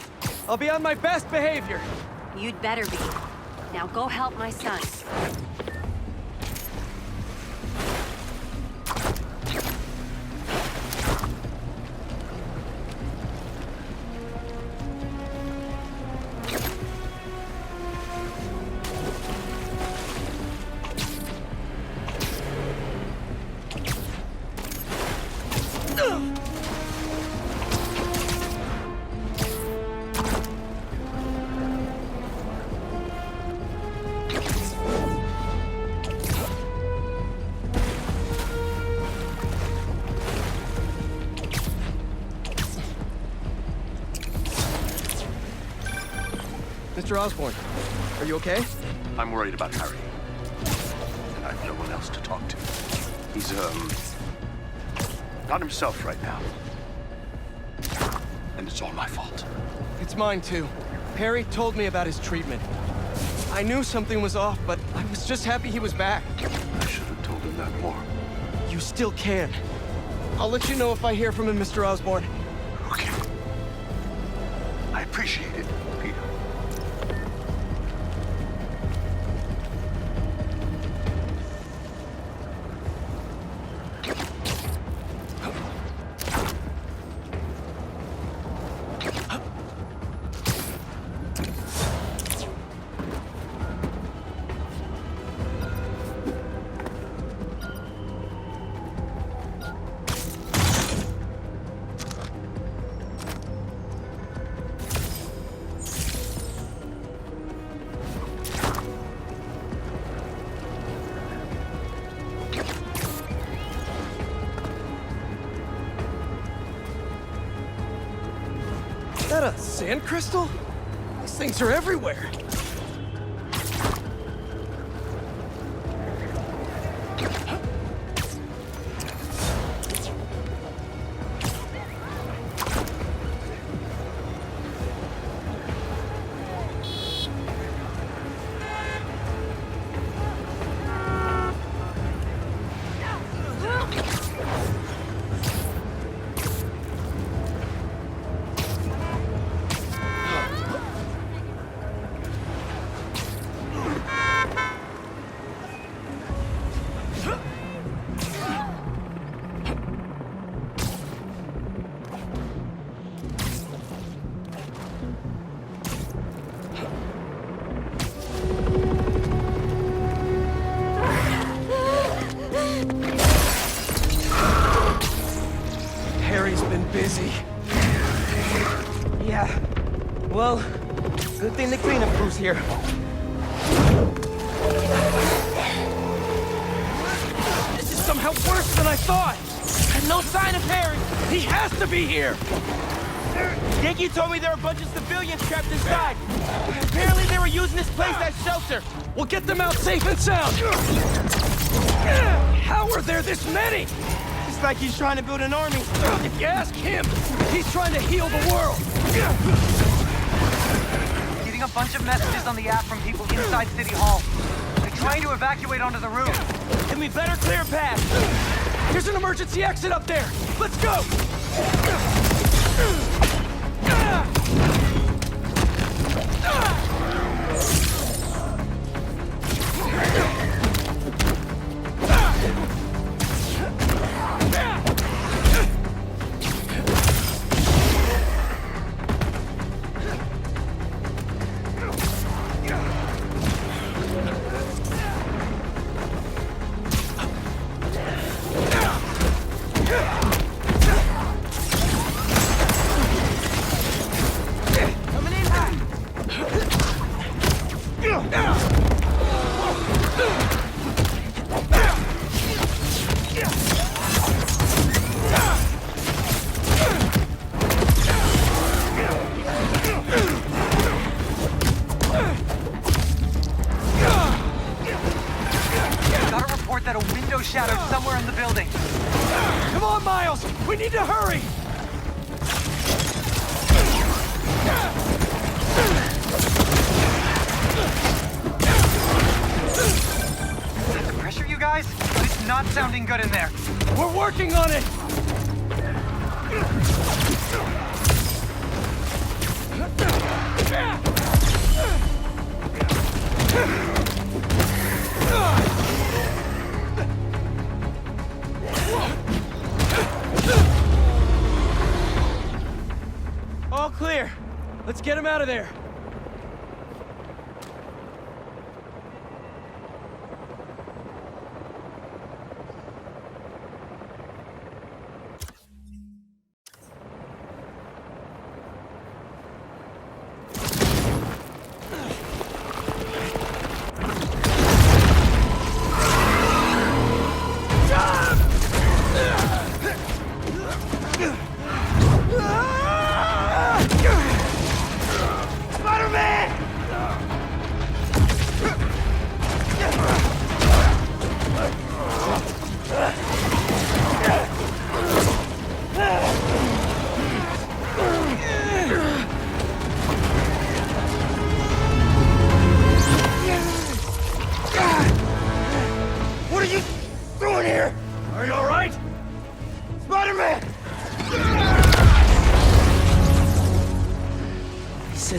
I'll be on my best behavior. You'd better be. Now go help my son. Mr. Osborn, are you okay? I'm worried about Harry. And I've no one else to talk to. He's, not himself right now. And it's all my fault. It's mine, too. Harry told me about his treatment. I knew something was off, but I was just happy he was back. I should have told him that more. You still can. I'll let you know if I hear from him, Mr. Osborn. Okay. I appreciate it, Peter. Is that a sand crystal? These things are everywhere. busy. Yeah. Well, good thing the cleanup crew's here. This is somehow worse than I thought! And no sign of Harry! He has to be here! Yankee told me there were a bunch of civilians trapped inside. Apparently they were using this place as shelter. We'll get them out safe and sound! How are there this many? It's like he's trying to build an army. If you ask him, he's trying to heal the world! Getting a bunch of messages on the app from people inside City Hall. They're trying to evacuate onto the roof. Then we better clear a path. There's an emergency exit up there! Let's go! Shattered somewhere in the building. Come on, Miles! We need to hurry! The pressure, you guys? It's not sounding good in there. We're working on it! All clear. Let's get him out of there.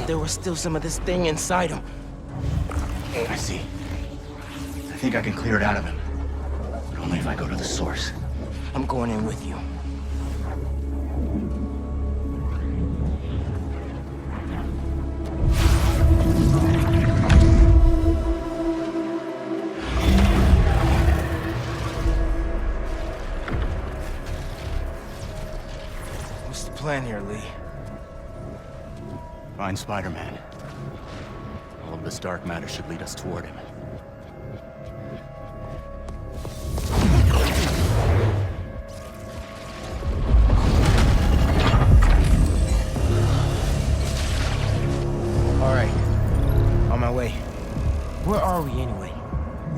There was still some of this thing inside him. I see. I think I can clear it out of him. But only if I go to the source. I'm going in with you. What's the plan here, Lee? Find Spider-Man. All of this dark matter should lead us toward him. All right. On my way. Where are we anyway?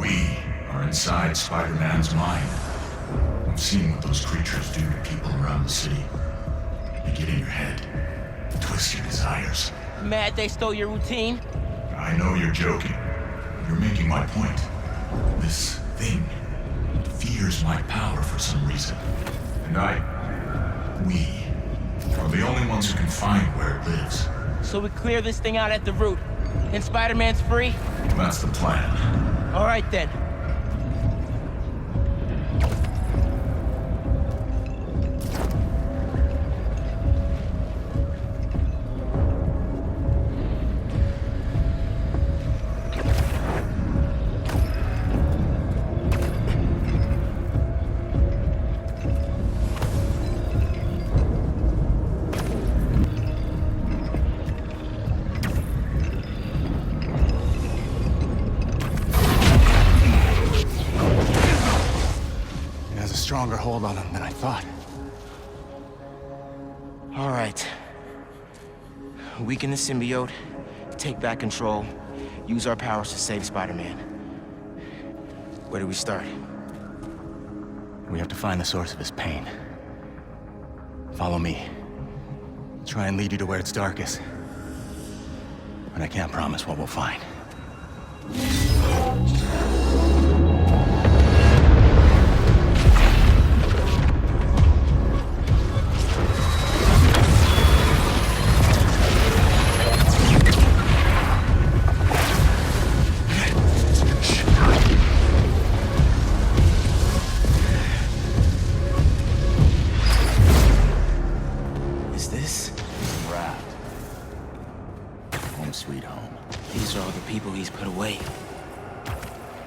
We are inside Spider-Man's mind. I've seen what those creatures do to people around the city. They get in your head. Twist your desires. Mad they stole your routine? I know you're joking. You're making my point. This thing fears my power for some reason. And we are the only ones who can find where it lives. So we clear this thing out at the root, and Spider-Man's free? That's the plan. All right then. stronger hold on him than I thought. All right. Weaken the symbiote, take back control, use our powers to save Spider-Man. Where do we start? We have to find the source of his pain. Follow me. Try and lead you to where it's darkest. But I can't promise what we'll find.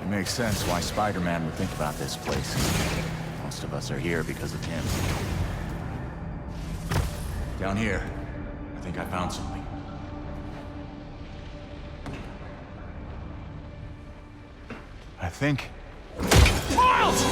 Makes sense why Spider-Man would think about this place. Most of us are here because of him. Down here, I think I found something. I think... Miles!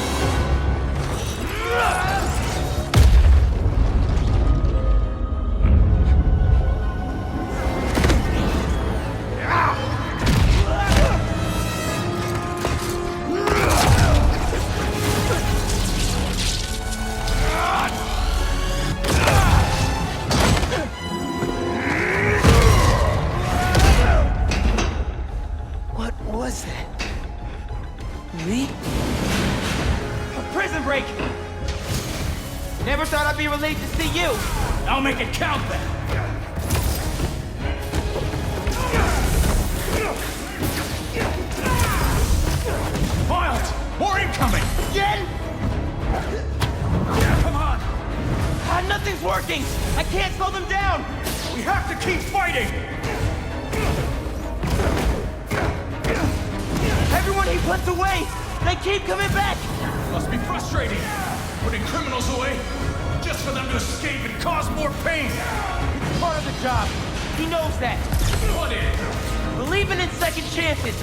Relieved to see you! I'll make it count then! Miles! More incoming! Again? Come on! Nothing's working! I can't slow them down! We have to keep fighting! Everyone he puts away! They keep coming back! Must be frustrating! Putting criminals away just for them to escape and cause more pain! It's part of the job. He knows that. What is? Believing in second chances.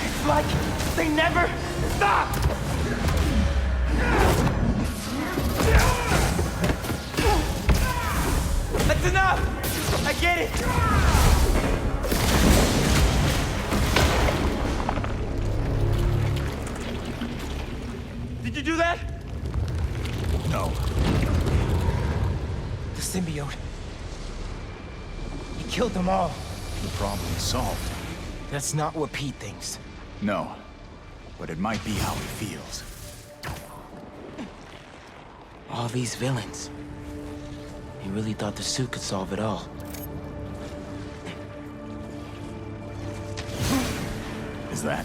It's like they never stop! That's enough! I get it! Did you do that? No. The symbiote. He killed them all. The problem is solved. That's not what Pete thinks. No. But it might be how he feels. All these villains. He really thought the suit could solve it all. Is that...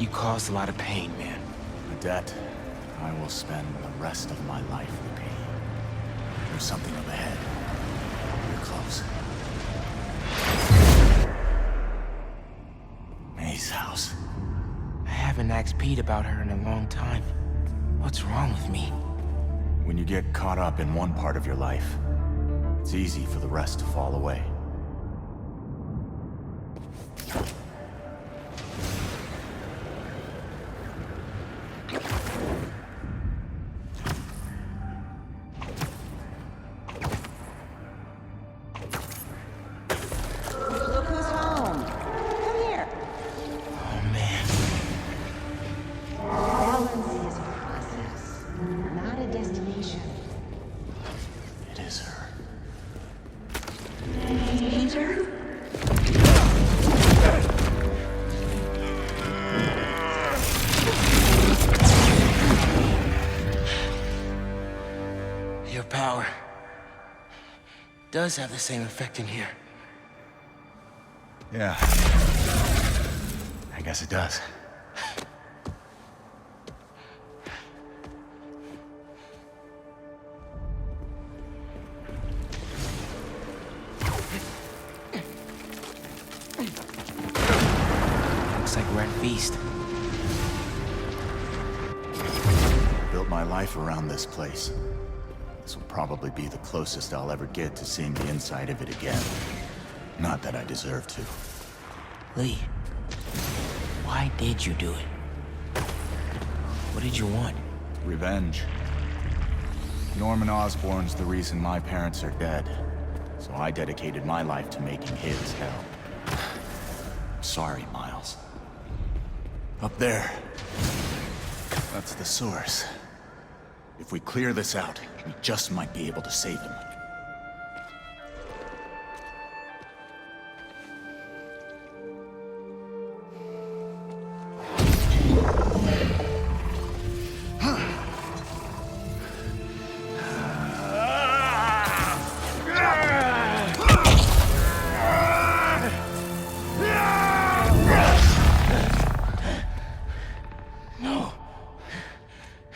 You caused a lot of pain, man. A debt I will spend the rest of my life repaying. There's something up ahead. You're close. May's house. I haven't asked Pete about her in a long time. What's wrong with me? When you get caught up in one part of your life, it's easy for the rest to fall away. Does have the same effect in here. Yeah. I guess it does. Looks like we're at Feast. Built my life around this place. This will probably be the closest I'll ever get to seeing the inside of it again. Not that I deserve to. Lee, Why did you do it? What did you want? Revenge. Norman Osborn's the reason my parents are dead. So I dedicated my life to making his hell. Sorry, Miles. Up there. That's the source. If we clear this out, we just might be able to save him.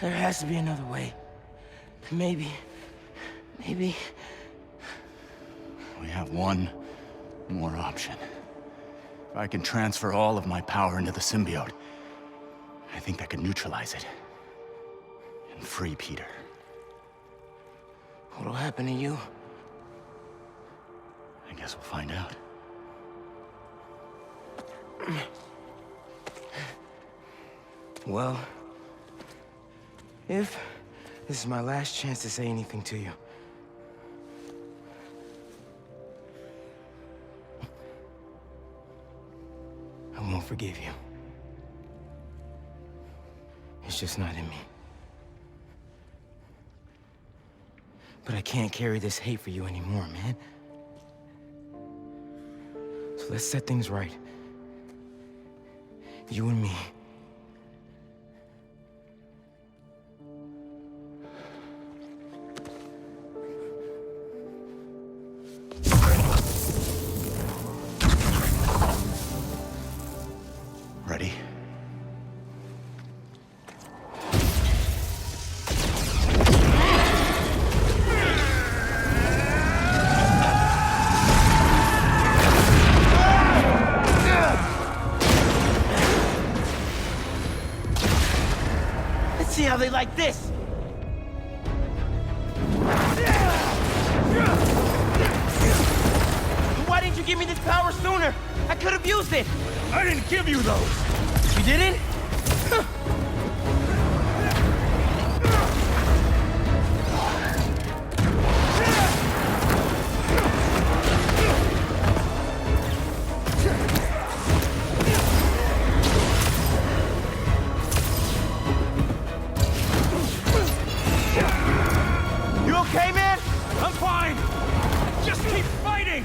There has to be another way. Maybe... We have one more option. If I can transfer all of my power into the symbiote, I think that could neutralize it. And free Peter. What'll happen to you? I guess we'll find out. Well... if this is my last chance to say anything to you. I won't forgive you. It's just not in me. But I can't carry this hate for you anymore, man. So let's set things right. You and me. Ready? Let's see how they like this. Why didn't you give me this power sooner? I could have used it. I didn't give you those! You didn't? Huh. You okay, man? I'm fine! Just keep fighting!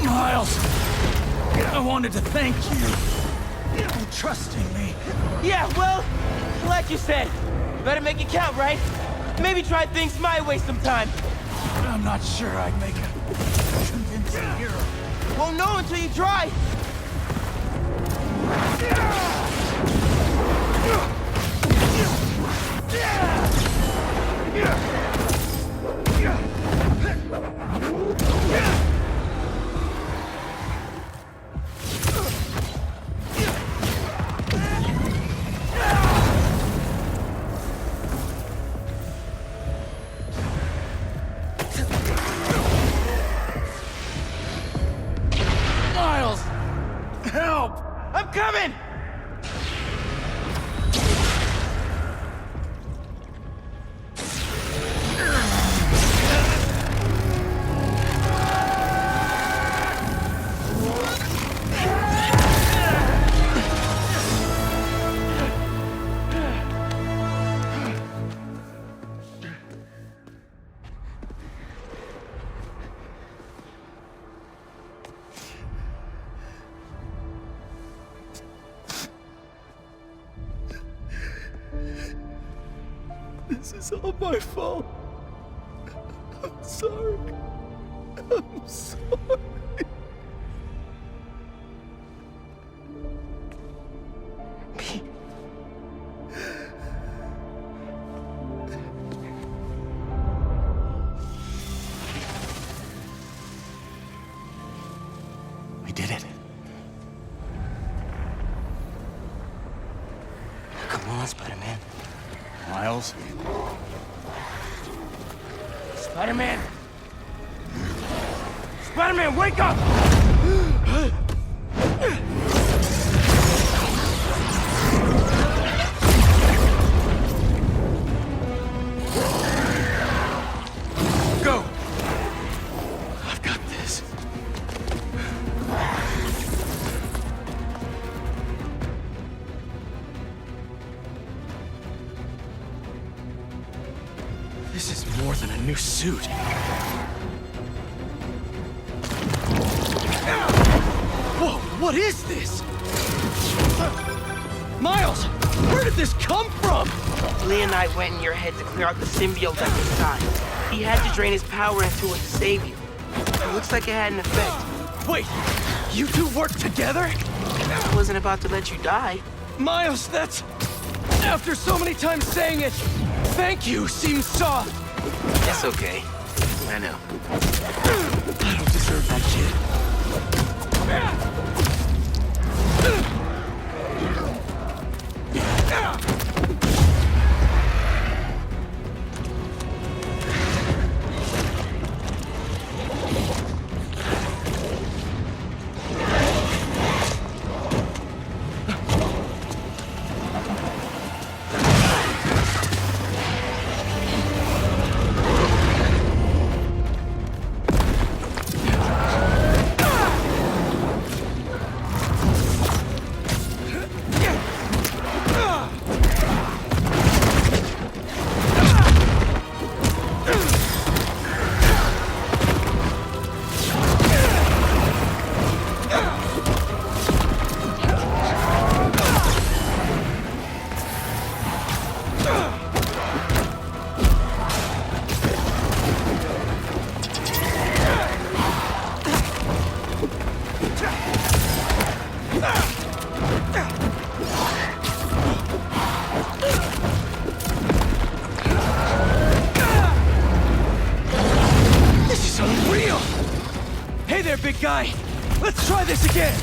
Miles, I wanted to thank you for trusting me. Yeah, well, like you said, better make it count, right? Maybe try things my way sometime. I'm not sure I'd make a convincing hero. Won't know until you try. Miles! Help! I'm coming! This is all my fault. I'm sorry. I'm sorry. We did it. Come on, Spider-Man. Miles? Spider-Man! Spider-Man, wake up! Go! I've got this. This is more than a new suit. Whoa, what is this? Miles, where did this come from? Lee and I went in your head to clear out the symbiote at the time. He had to drain his power into it to save you. It looks like it had an effect. Wait, you two work together? I wasn't about to let you die. Miles, that's... After so many times saying it, thank you seems soft. It's okay. I know. I don't deserve that shit. Big guy, let's try this again.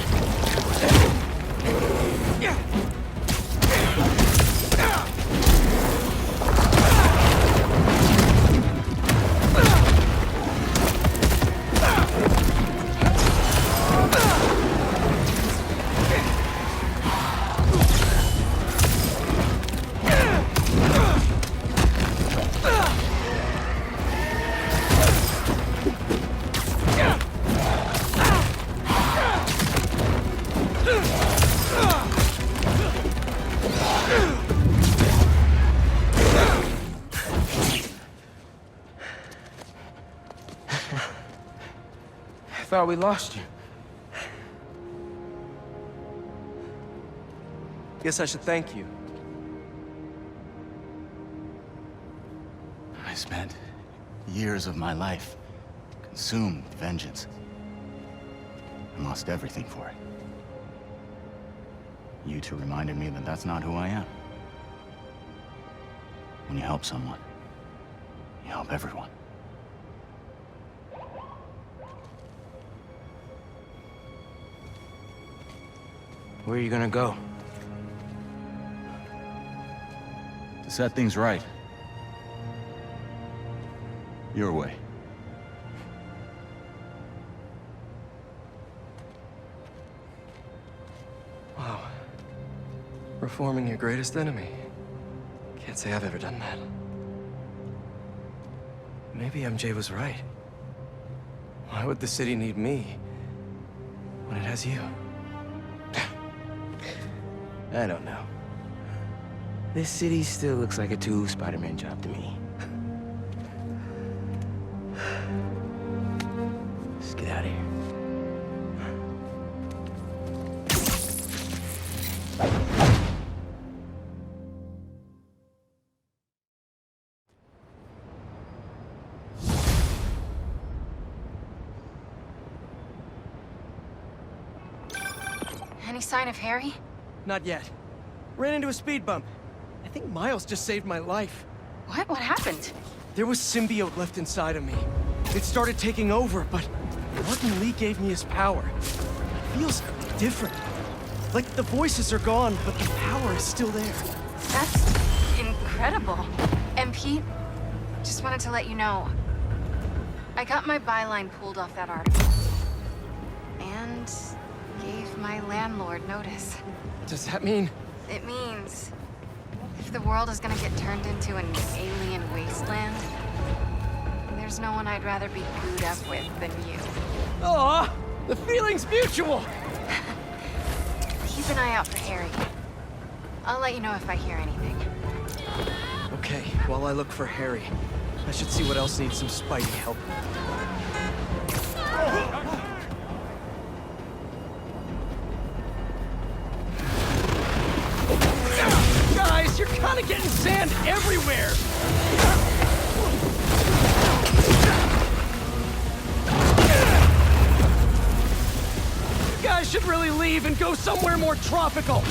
I thought we lost you. Guess I should thank you. I spent years of my life consumed with vengeance. And lost everything for it. You two reminded me that that's not who I am. When you help someone, you help everyone. Where are you gonna go? To set things right. Your way. Wow. Reforming your greatest enemy. Can't say I've ever done that. Maybe MJ was right. Why would the city need me when it has you? I don't know. This city still looks like a two Spider-Man job to me. Let's get out of here. Any sign of Harry? Not yet. Ran into a speed bump. I think Miles just saved my life. What? What happened? There was symbiote left inside of me. It started taking over, but Martin Lee gave me his power. feels different. Like the voices are gone, but the power is still there. That's incredible. And Pete, just wanted to let you know, I got my byline pulled off that article. And gave my landlord notice. Does that mean? It means if the world is gonna get turned into an alien wasteland, there's no one I'd rather be glued up with than you. Aw, the feeling's mutual. Keep an eye out for Harry. I'll let you know if I hear anything. Okay, while I look for Harry, I should see what else needs some Spidey help. Guys, you're kind of getting sand everywhere! You guys should really leave and go somewhere more tropical!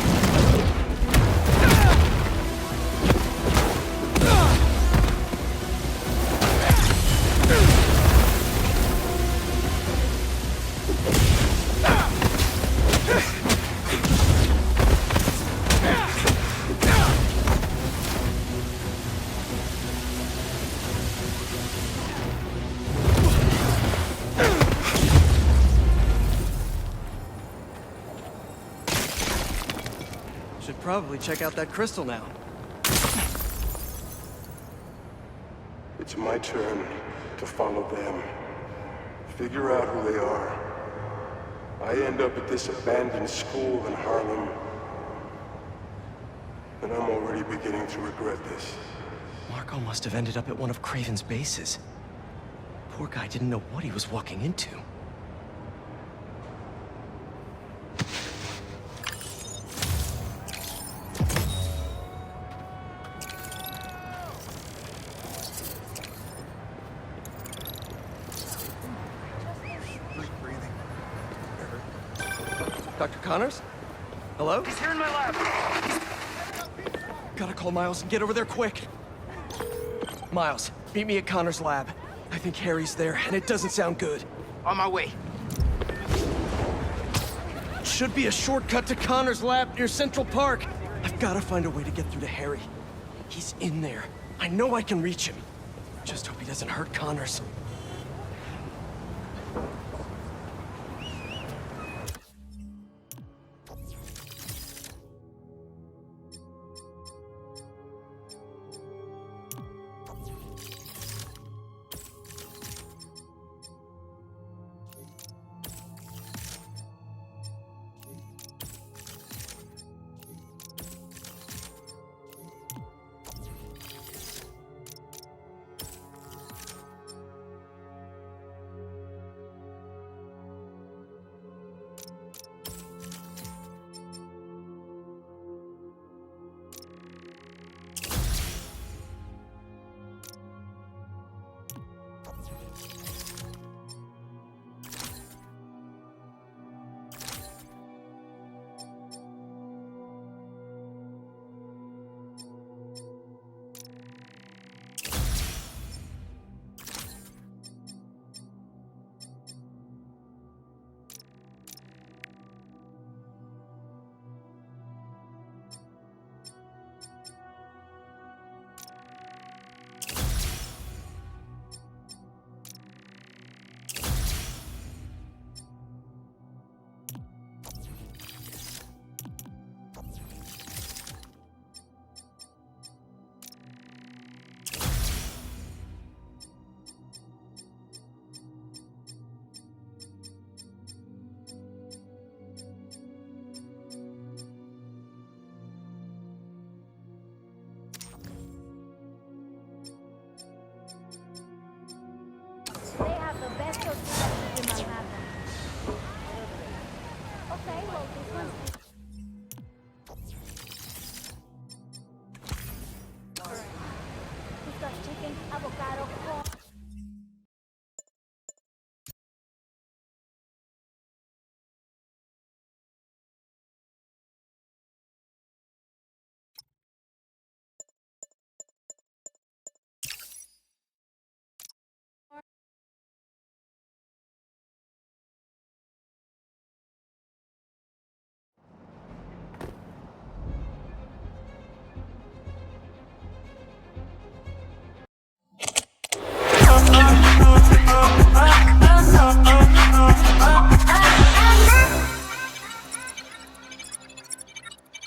Should probably check out that crystal now. It's my turn to follow them. Figure out who they are. I end up at this abandoned school in Harlem. And I'm already beginning to regret this. Marco must have ended up at one of Kraven's bases. Poor guy didn't know what he was walking into. Dr. Connors? Hello? He's here in my lab. Gotta call Miles and get over there quick. Miles, meet me at Connors' lab. I think Harry's there, and it doesn't sound good. On my way. Should be a shortcut to Connors' lab near Central Park. I've gotta find a way to get through to Harry. He's in there. I know I can reach him. Just hope he doesn't hurt Connors. They have the best hotels in Manhattan. Okay, well, this one's